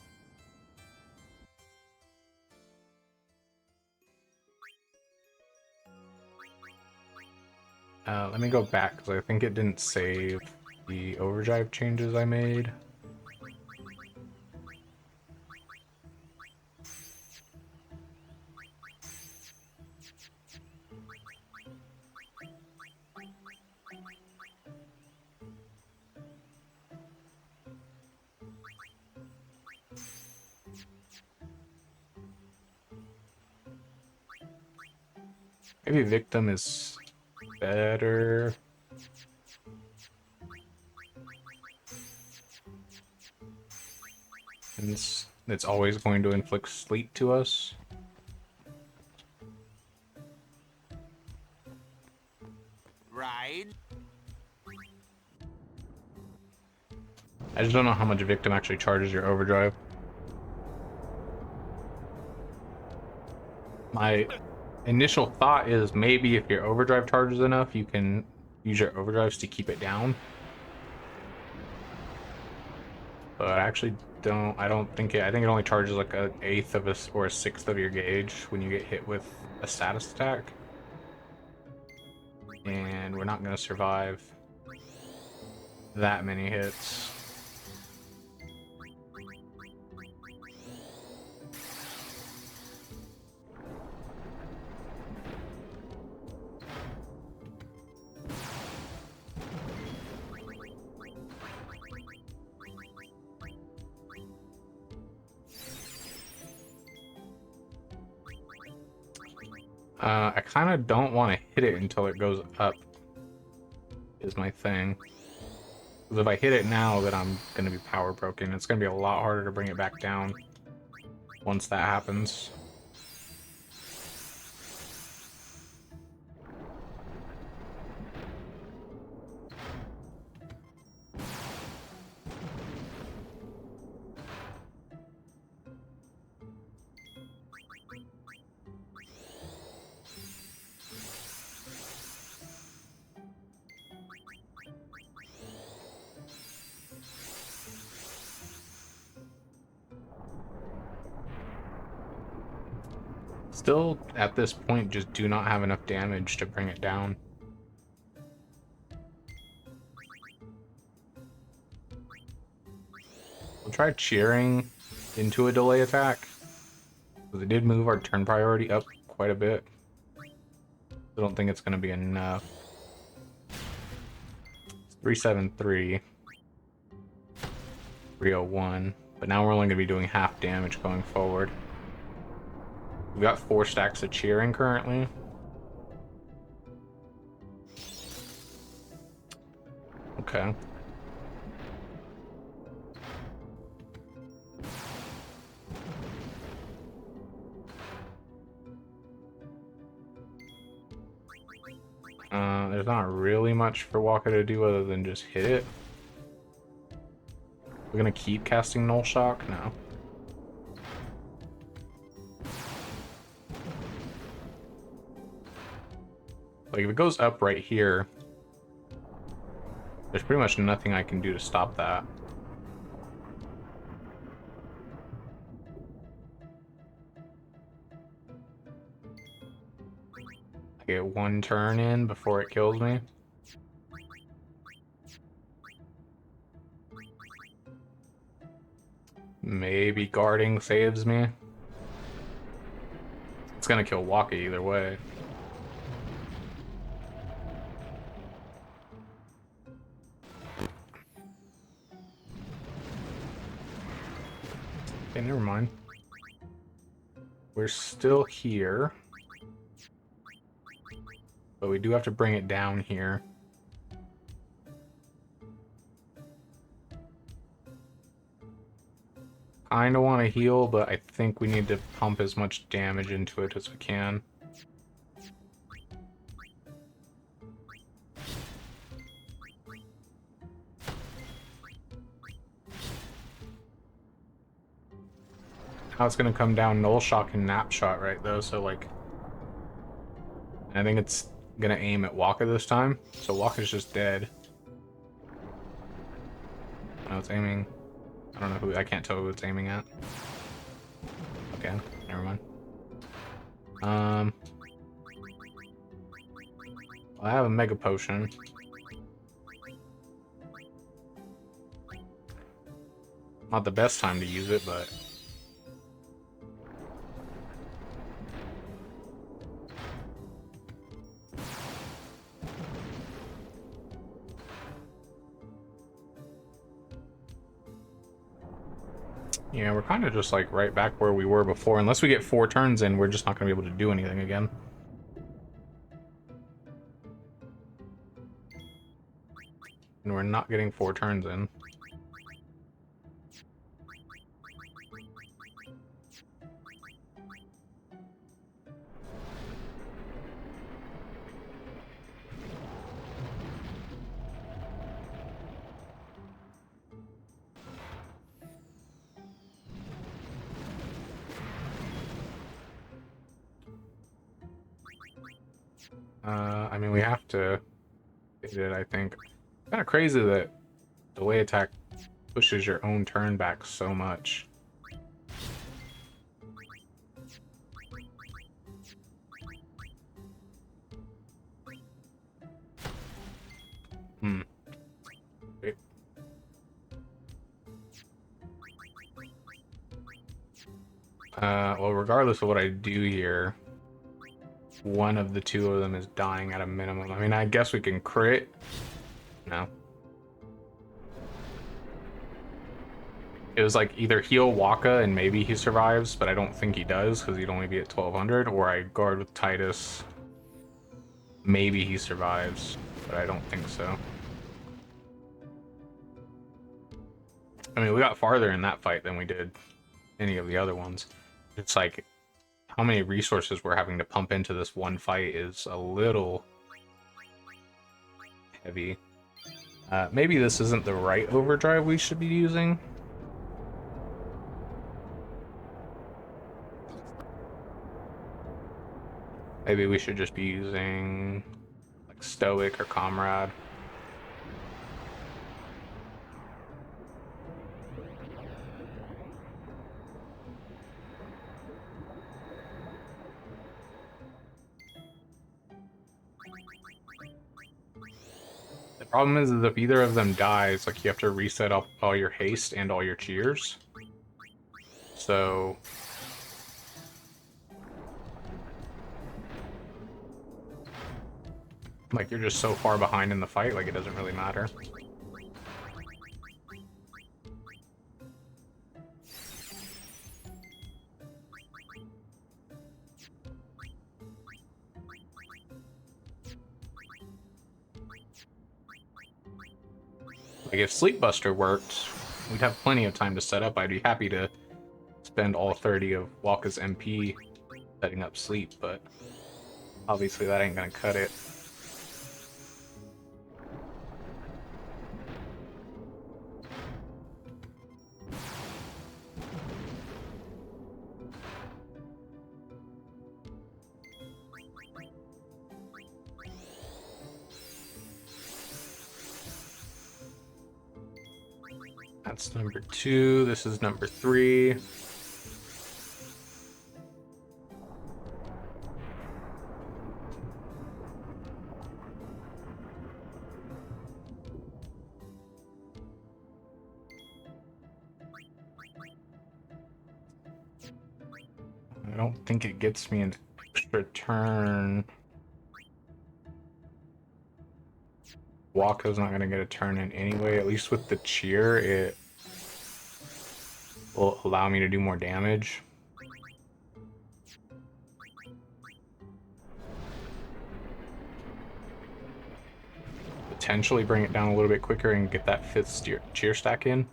Let me go back, because I think it didn't save the overdrive changes I made. Maybe victim is better. And it's always going to inflict sleep to us. Right? I just don't know how much victim actually charges your overdrive. My initial thought is maybe if your overdrive charges enough, you can use your overdrives to keep it down. But I actually I don't think it, I think it only charges like an eighth of or a sixth of your gauge when you get hit with a status attack. And we're not going to survive that many hits. I kind of don't want to hit it until it goes up, is my thing. Because if I hit it now, then I'm going to be power broken. It's going to be a lot harder to bring it back down once that happens. Still, at this point, just do not have enough damage to bring it down. try cheering into a delay attack. Because it did move our turn priority up quite a bit. I don't think it's going to be enough. It's 373. 301. But now we're only going to be doing half damage going forward. We got 4 stacks of cheering currently. Okay. There's not really much for Waka to do other than just hit it. We're gonna keep casting Null Shock? No. Like, if it goes up right here, there's pretty much nothing I can do to stop that. I get 1 turn in before it kills me. Maybe guarding saves me. It's gonna kill Waka either way. Okay, never mind. We're still here. But we do have to bring it down here. Kinda want to heal, but I think we need to pump as much damage into it as we can. Now it's gonna come down Null Shock and Nap Shot, right, though, so like... I think it's gonna aim at Waka this time, so Waka's just dead. Now it's aiming... I don't know who... I can't tell who it's aiming at. Okay, never mind. I have a Mega Potion. Not the best time to use it, but... Yeah, we're kind of just like right back where we were before. Unless we get 4 turns in, we're just not going to be able to do anything again. And we're not getting 4 turns in. I mean, we have to hit it, I think. Kind of crazy that delay attack pushes your own turn back so much. Wait. Well, regardless of what I do here, one of the 2 of them is dying at a minimum. I mean, I guess we can crit. No. It was like either heal Waka and maybe he survives, but I don't think he does because he'd only be at 1200, or I guard with Titus. Maybe he survives, but I don't think so. I mean, we got farther in that fight than we did any of the other ones. It's like how many resources we're having to pump into this one fight is a little heavy. Maybe this isn't the right overdrive we should be using. Maybe we should just be using like Stoic or Comrade. Problem is if either of them dies, like, you have to reset up all your haste and all your cheers. So... like, you're just so far behind in the fight, like, it doesn't really matter. Like, if Sleep Buster worked, we'd have plenty of time to set up. I'd be happy to spend all 30 of Waka's MP setting up sleep, but obviously that ain't gonna cut it. That's number 2. This is number 3. I don't think it gets me an extra turn. Waka's not going to get a turn in anyway. At least with the cheer, it will allow me to do more damage. Potentially bring it down a little bit quicker and get that 5th cheer stack in.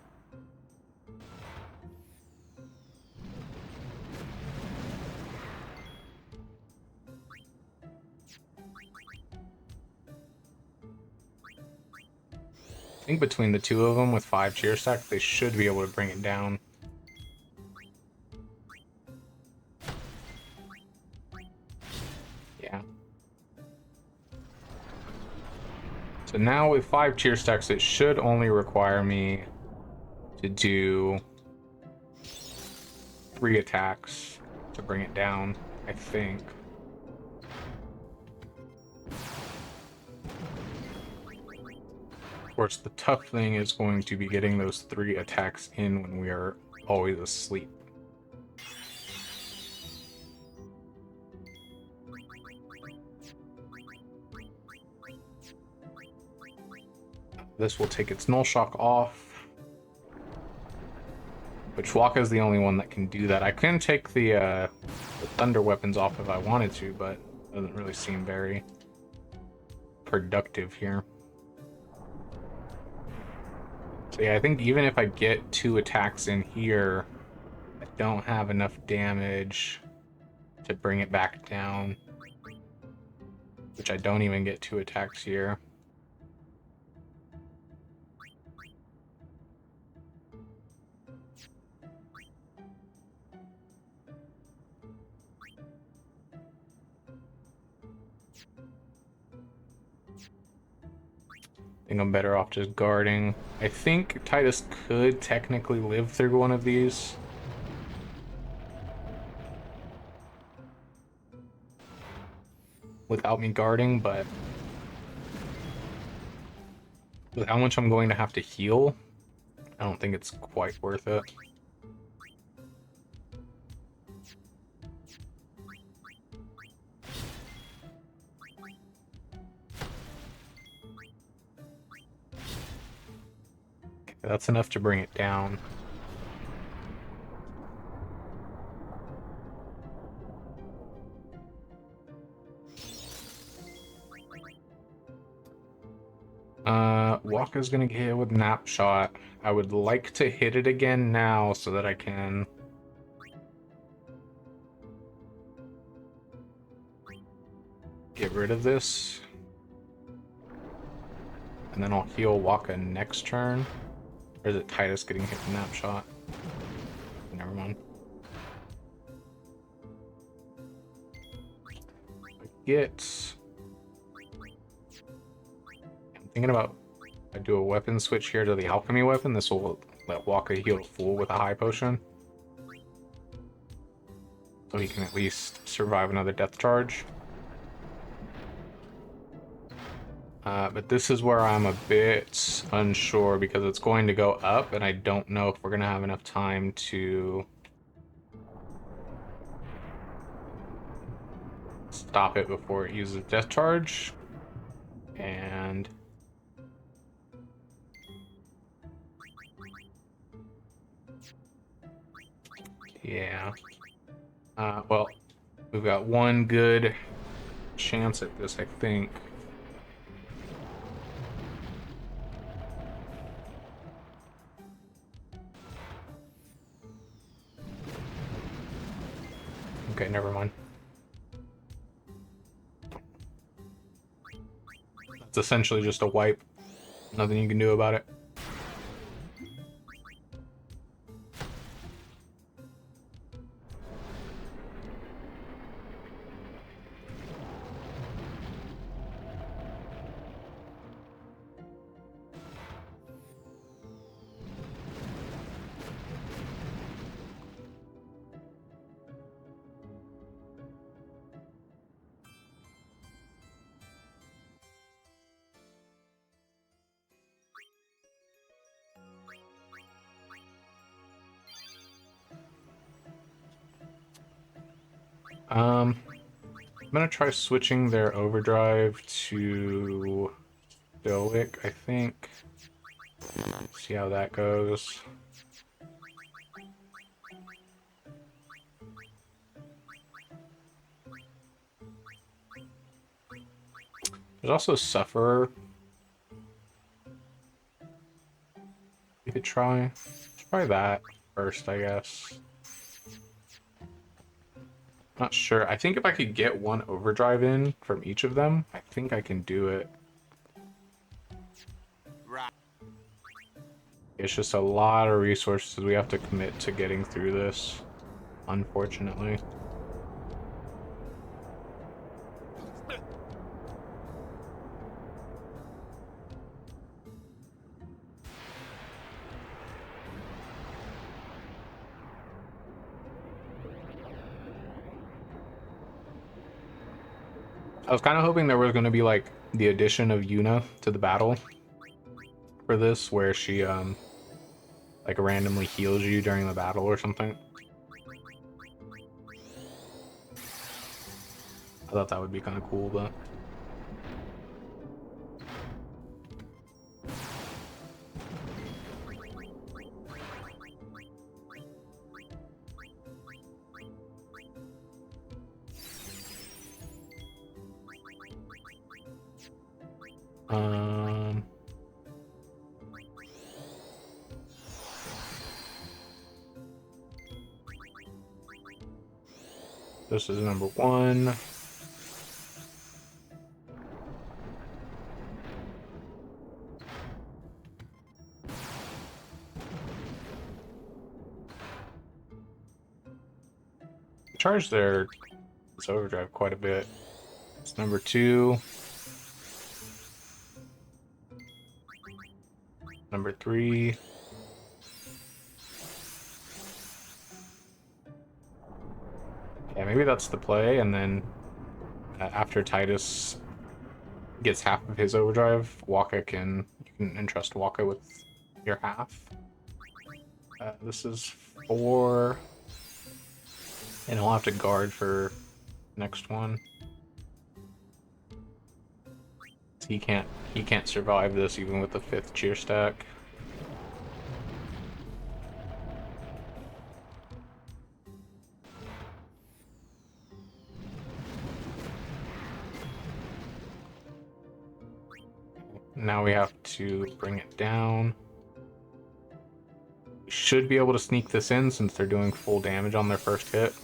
I think between the two of them with 5 cheer stacks, they should be able to bring it down. Yeah. So now with 5 cheer stacks, it should only require me to do 3 attacks to bring it down, I think. Of course, the tough thing is going to be getting those 3 attacks in when we are always asleep. This will take its null shock off, which Waka is the only one that can do that. I can take the thunder weapons off if I wanted to, but it doesn't really seem very productive here. So yeah, I think even if I get 2 attacks in here, I don't have enough damage to bring it back down. Which I don't even get 2 attacks here. I think I'm better off just guarding. I think Titus could technically live through one of these. Without me guarding, but with how much I'm going to have to heal, I don't think it's quite worth it. That's enough to bring it down. Waka's gonna get hit with Nap Shot. I would like to hit it again now so that I can get rid of this. And then I'll heal Waka next turn. Or is it Titus getting hit with Nap Shot? Never mind. I'm thinking about, I do a weapon switch here to the alchemy weapon. This will let Waka heal full with a high potion. So he can at least survive another death charge. But this is where I'm a bit unsure because it's going to go up, and I don't know if we're going to have enough time to stop it before it uses death charge. And yeah. Well, we've got one good chance at this, I think. Okay, never mind. It's essentially just a wipe. Nothing you can do about it. I'm gonna try switching their overdrive to stoic, I think. See how that goes. There's also sufferer. You could try. Let's try that first, I guess. Not sure. I think if I could get one overdrive in from each of them, I think I can do it. Right. It's just a lot of resources we have to commit to getting through this, unfortunately. I was kind of hoping there was going to be like the addition of Yuna to the battle for this, where she like randomly heals you during the battle or something. I thought that would be kind of cool, but this is number one. Charge their this overdrive quite a bit. It's number two. Number three. Yeah, maybe that's the play, and then after Titus gets half of his overdrive, you can entrust Waka with your half. This is 4, and I'll have to guard for next one. He can't survive this even with the 5th cheer stack. Now we have to bring it down. We should be able to sneak this in since they're doing full damage on their first hit.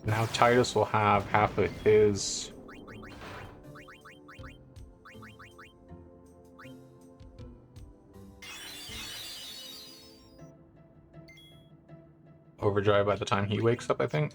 Now Titus will have half of his. overdrive by the time he wakes up, I think.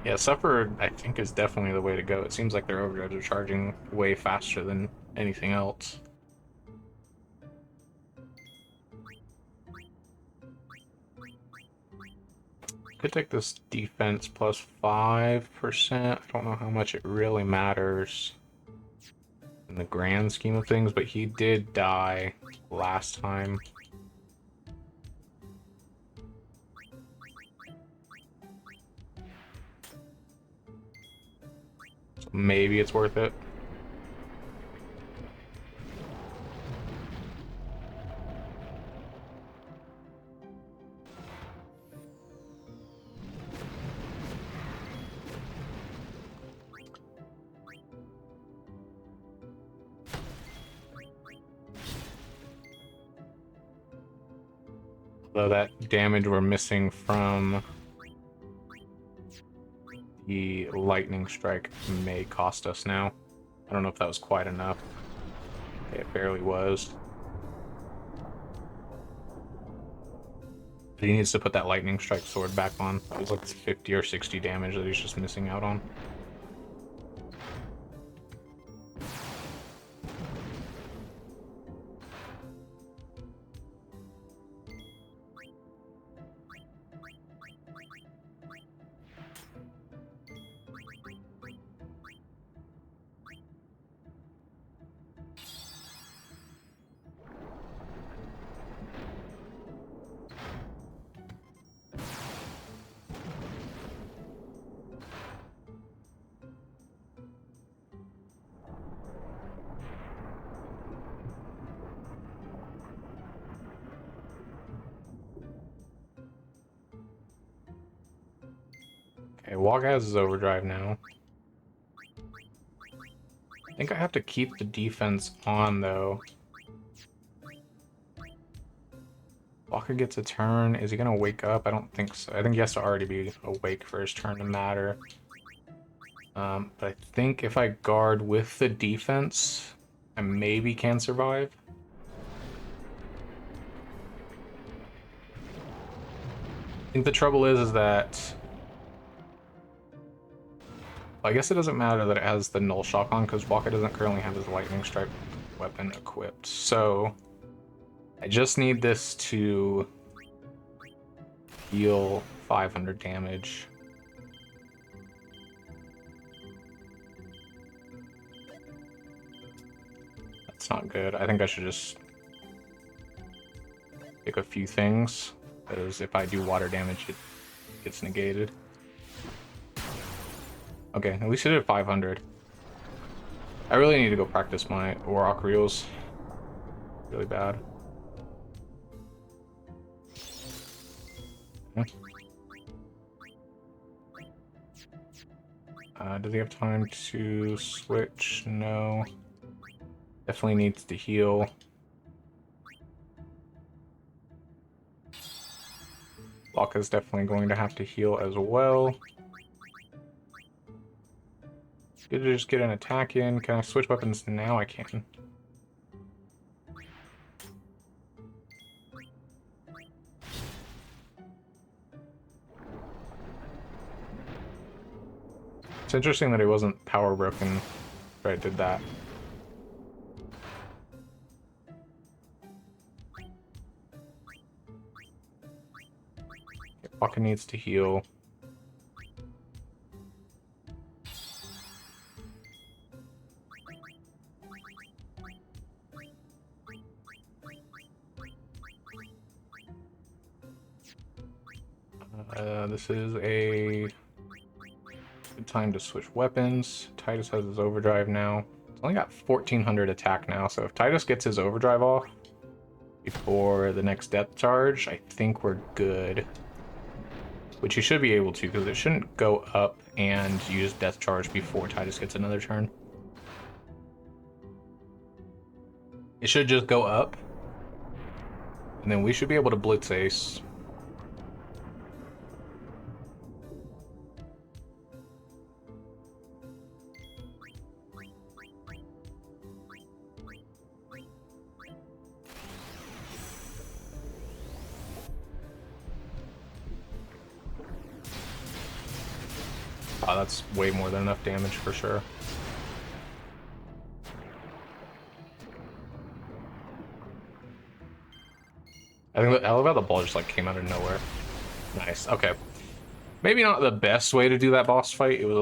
Yeah, Suffer, I think, is definitely the way to go. It seems like their overdrives are charging way faster than anything else. Could take this defense plus 5%. I don't know how much it really matters in the grand scheme of things, but he did die last time. So maybe it's worth it. Although that damage we're missing from the lightning strike may cost us now. I don't know if that was quite enough. It barely was. But he needs to put that lightning strike sword back on. It was like 50 or 60 damage that he's just missing out on. Okay, Walk has his overdrive now. I think I have to keep the defense on, though. Walker gets a turn. Is he gonna wake up? I don't think so. I think he has to already be awake for his turn to matter. But I think if I guard with the defense, I maybe can survive. I think the trouble is that... Well, I guess it doesn't matter that it has the null shock on, because Walker doesn't currently have his lightning strike weapon equipped. So I just need this to heal 500 damage. That's not good. I think I should just pick a few things, because if I do water damage, it gets negated. Okay, at least I did 500. I really need to go practice my Auroch reels. Really bad. Does he have time to switch? No. Definitely needs to heal. Locke is definitely going to have to heal as well. Did I just get an attack in? Can I switch weapons now? I can. It's interesting that he wasn't power broken after I did that. Waka needs to heal. This is a good time to switch weapons. Titus has his overdrive now. It's only got 1400 attack now, so if Titus gets his overdrive off before the next depth charge, I think we're good. Which he should be able to, because it shouldn't go up and use death charge before Titus gets another turn. It should just go up And then we should be able to blitz ace. Oh, that's way more than enough damage for sure. I love how the ball just like came out of nowhere. Nice. Okay. Maybe not the best way to do that boss fight. It was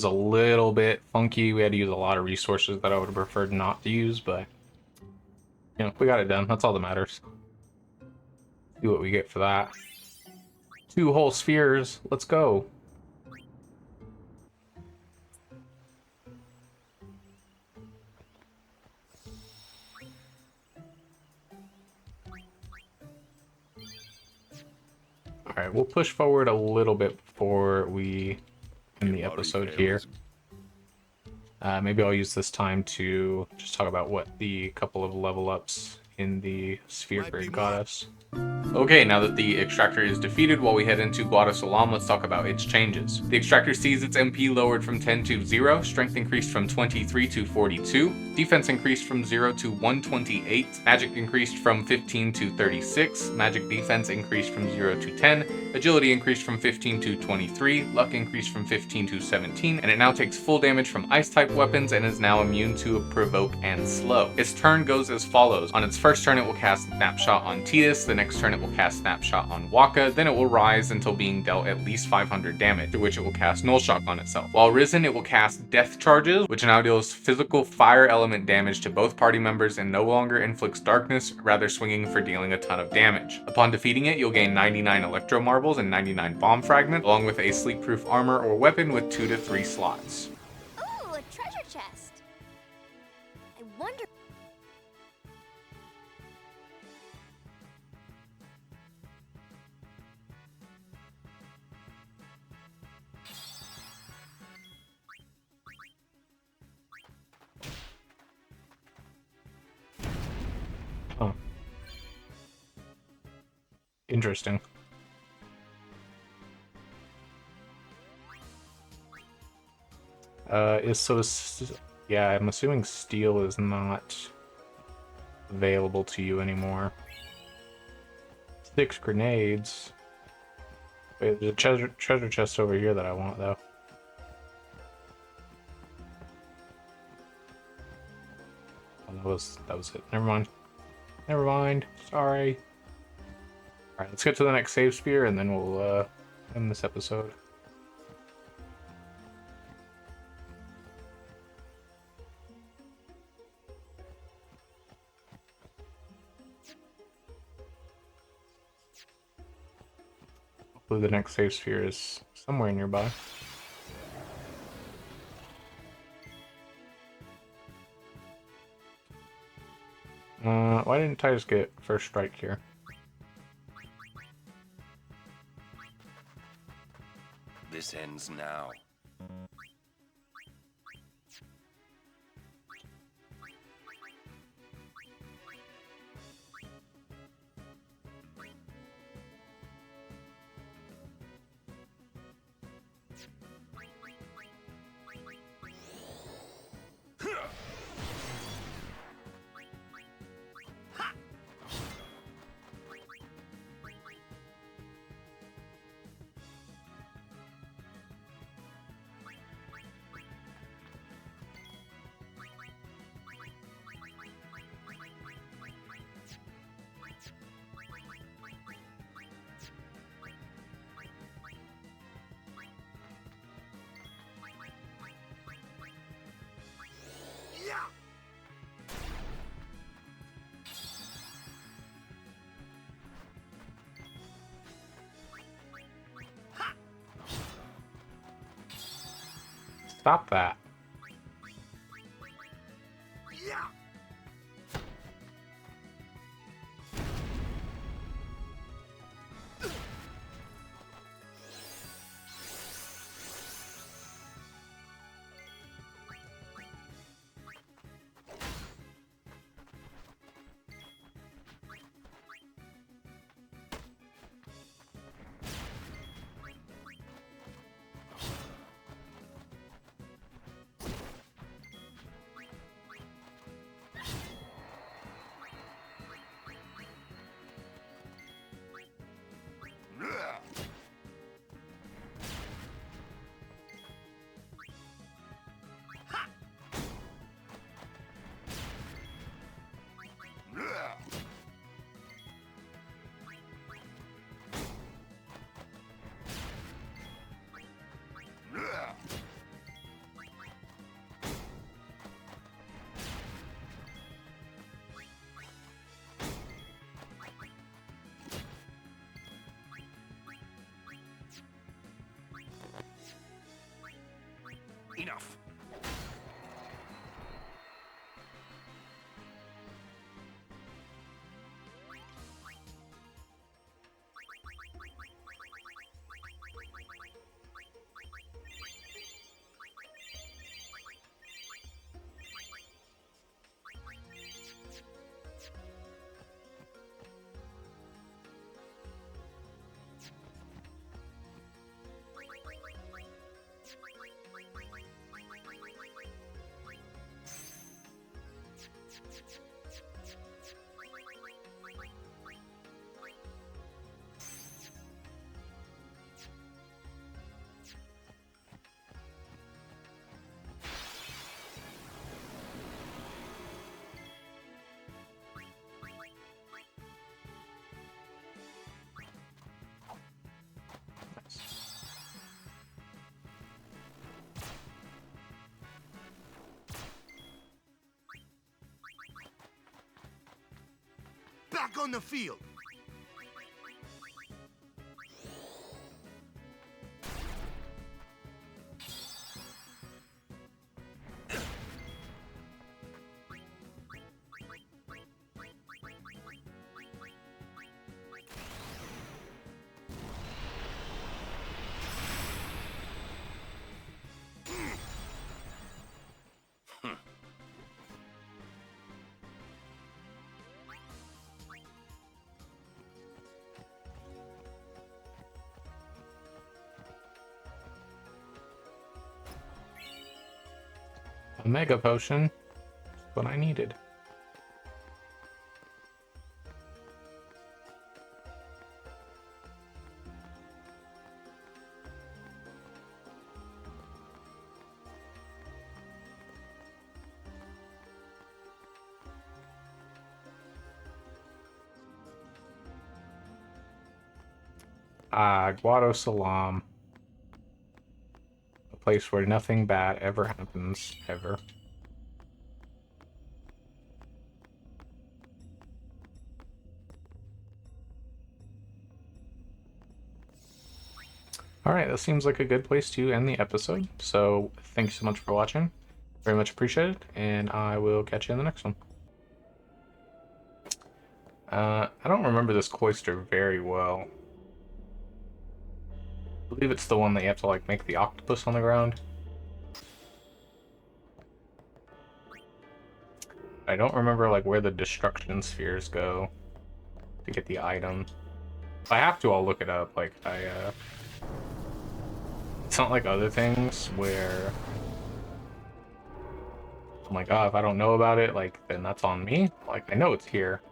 a little bit funky. We had to use a lot of resources that I would have preferred not to use, but you know, we got it done. That's all that matters. See what we get for that. 2 whole spheres. Let's go. Alright, we'll push forward a little bit before we end the episode here. Maybe I'll use this time to just talk about what the couple of level ups in the sphere grid got us. Okay, now that the extractor is defeated, while we head into Guadasalam, let's talk about its changes. The extractor sees its MP lowered from 10 to 0, strength increased from 23 to 42, defense increased from 0 to 128, magic increased from 15 to 36, magic defense increased from 0 to 10, agility increased from 15 to 23, luck increased from 15 to 17, and it now takes full damage from ice-type weapons and is now immune to provoke and slow. Its turn goes as follows. On its first turn, it will cast Snapshot on Tidus, the next turn it will cast Snapshot on Waka, then it will rise until being dealt at least 500 damage, to which it will cast Null Shock on itself. While risen, it will cast Death Charges, which now deals physical fire element damage to both party members and no longer inflicts darkness, rather swinging for dealing a ton of damage. Upon defeating it, you'll gain 99 Electro Marbles and 99 Bomb Fragment, along with a sleep-proof armor or weapon with 2 to 3 slots. Ooh, a treasure chest. I wonder. Huh. Interesting. Yeah, I'm assuming steel is not available to you anymore. 6 grenades. Wait, there's a treasure chest over here that I want though. Oh, that was it. Never mind. Never mind. Sorry. Alright, let's get to the next save sphere and then we'll end this episode. Hopefully the next save sphere is somewhere nearby. Why didn't Tidus get first strike here? This ends now. Stop that. Enough. Back on the field. A mega potion. What I needed. Ah, Guado Salam. A place where nothing bad ever happens, ever. Alright, that seems like a good place to end the episode. So, thank you so much for watching. Very much appreciated, and I will catch you in the next one. I don't remember this cloister very well. I believe it's the one that you have to, like, make the octopus on the ground. I don't remember, like, where the destruction spheres go to get the item. If I have to, I'll look it up. Like, it's not like other things where I'm like, oh, if I don't know about it, like, then that's on me. Like, I know it's here.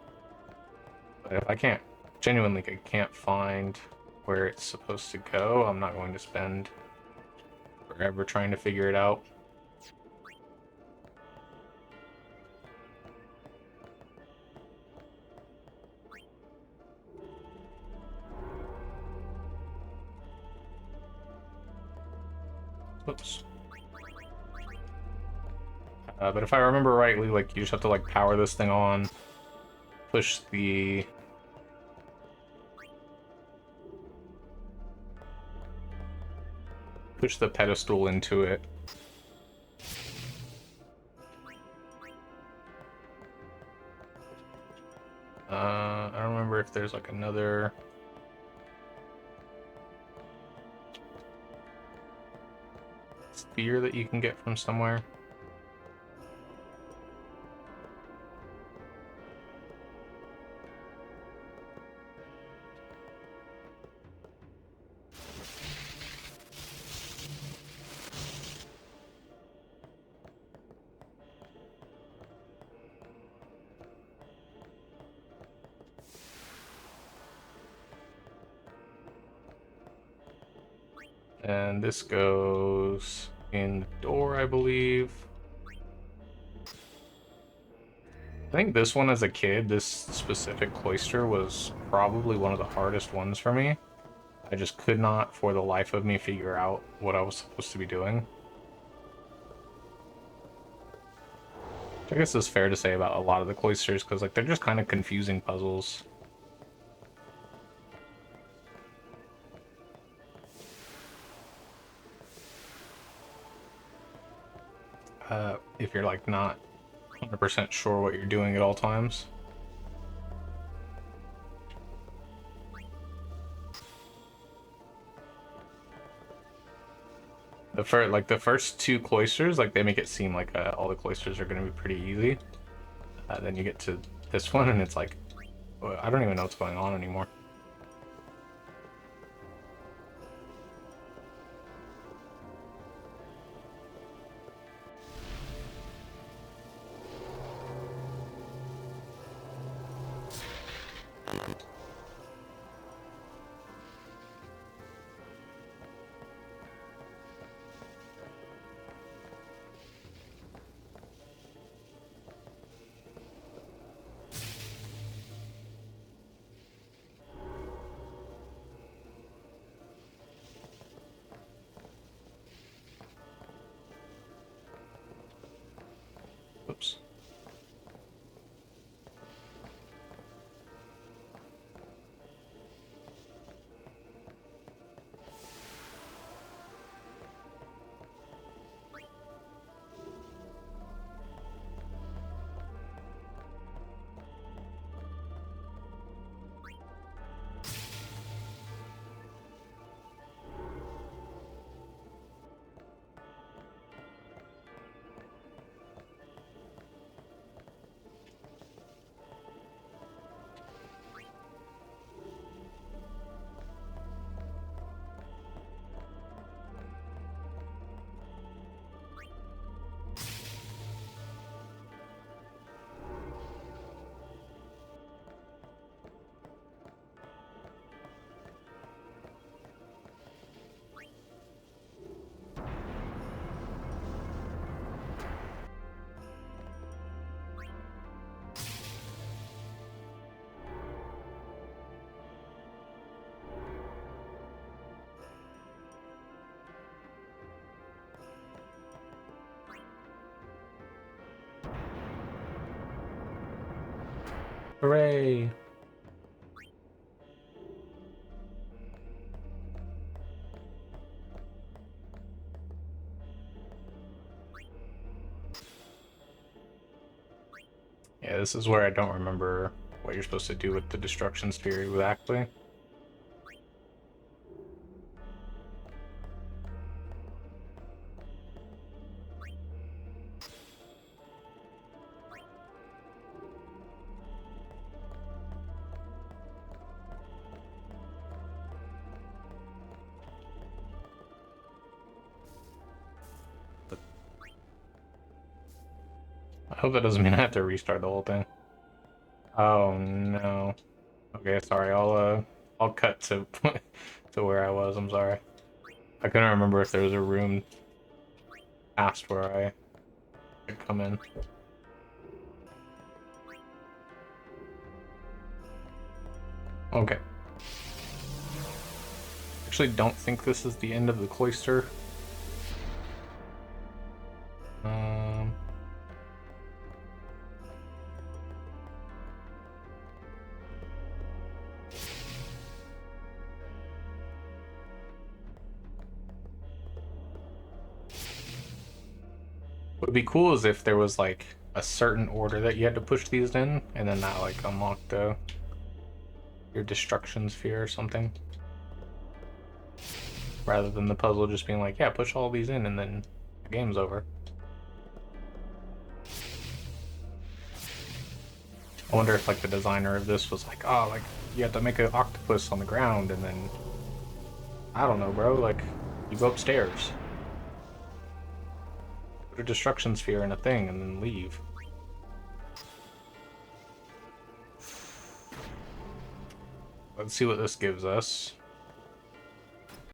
But if I can't, genuinely, I can't find where it's supposed to go, I'm not going to spend forever trying to figure it out. Oops. But if I remember rightly, like, you just have to, like, power this thing on, push the pedestal into it. I don't remember if there's, like, another sphere that you can get from somewhere. And this goes in the door, I believe. I think this one, as a kid, this specific cloister was probably one of the hardest ones for me. I just could not, for the life of me, figure out what I was supposed to be doing. Which I guess is fair to say about a lot of the cloisters, because, like, they're just kind of confusing puzzles. if you're like not 100% sure what you're doing at all times. The first two cloisters, like they make it seem like all the cloisters are going to be pretty easy. Then you get to this one and it's like, I don't even know what's going on anymore. Oops. Hooray! Yeah, this is where I don't remember what you're supposed to do with the destruction sphere exactly. I hope that doesn't mean I have to restart the whole thing. Oh no. Okay, sorry. I'll cut to to where I was. I'm sorry. I couldn't remember if there was a room past where I could come in. Okay. Actually, don't think this is the end of the cloister. What would be cool is if there was like a certain order that you had to push these in, and then that like unlocked your destruction sphere or something. Rather than the puzzle just being like, yeah, push all these in and then the game's over. I wonder if like the designer of this was like, oh, like you have to make an octopus on the ground and then, I don't know, bro, like you go upstairs. Put a destruction sphere in a thing and then leave. Let's see what this gives us.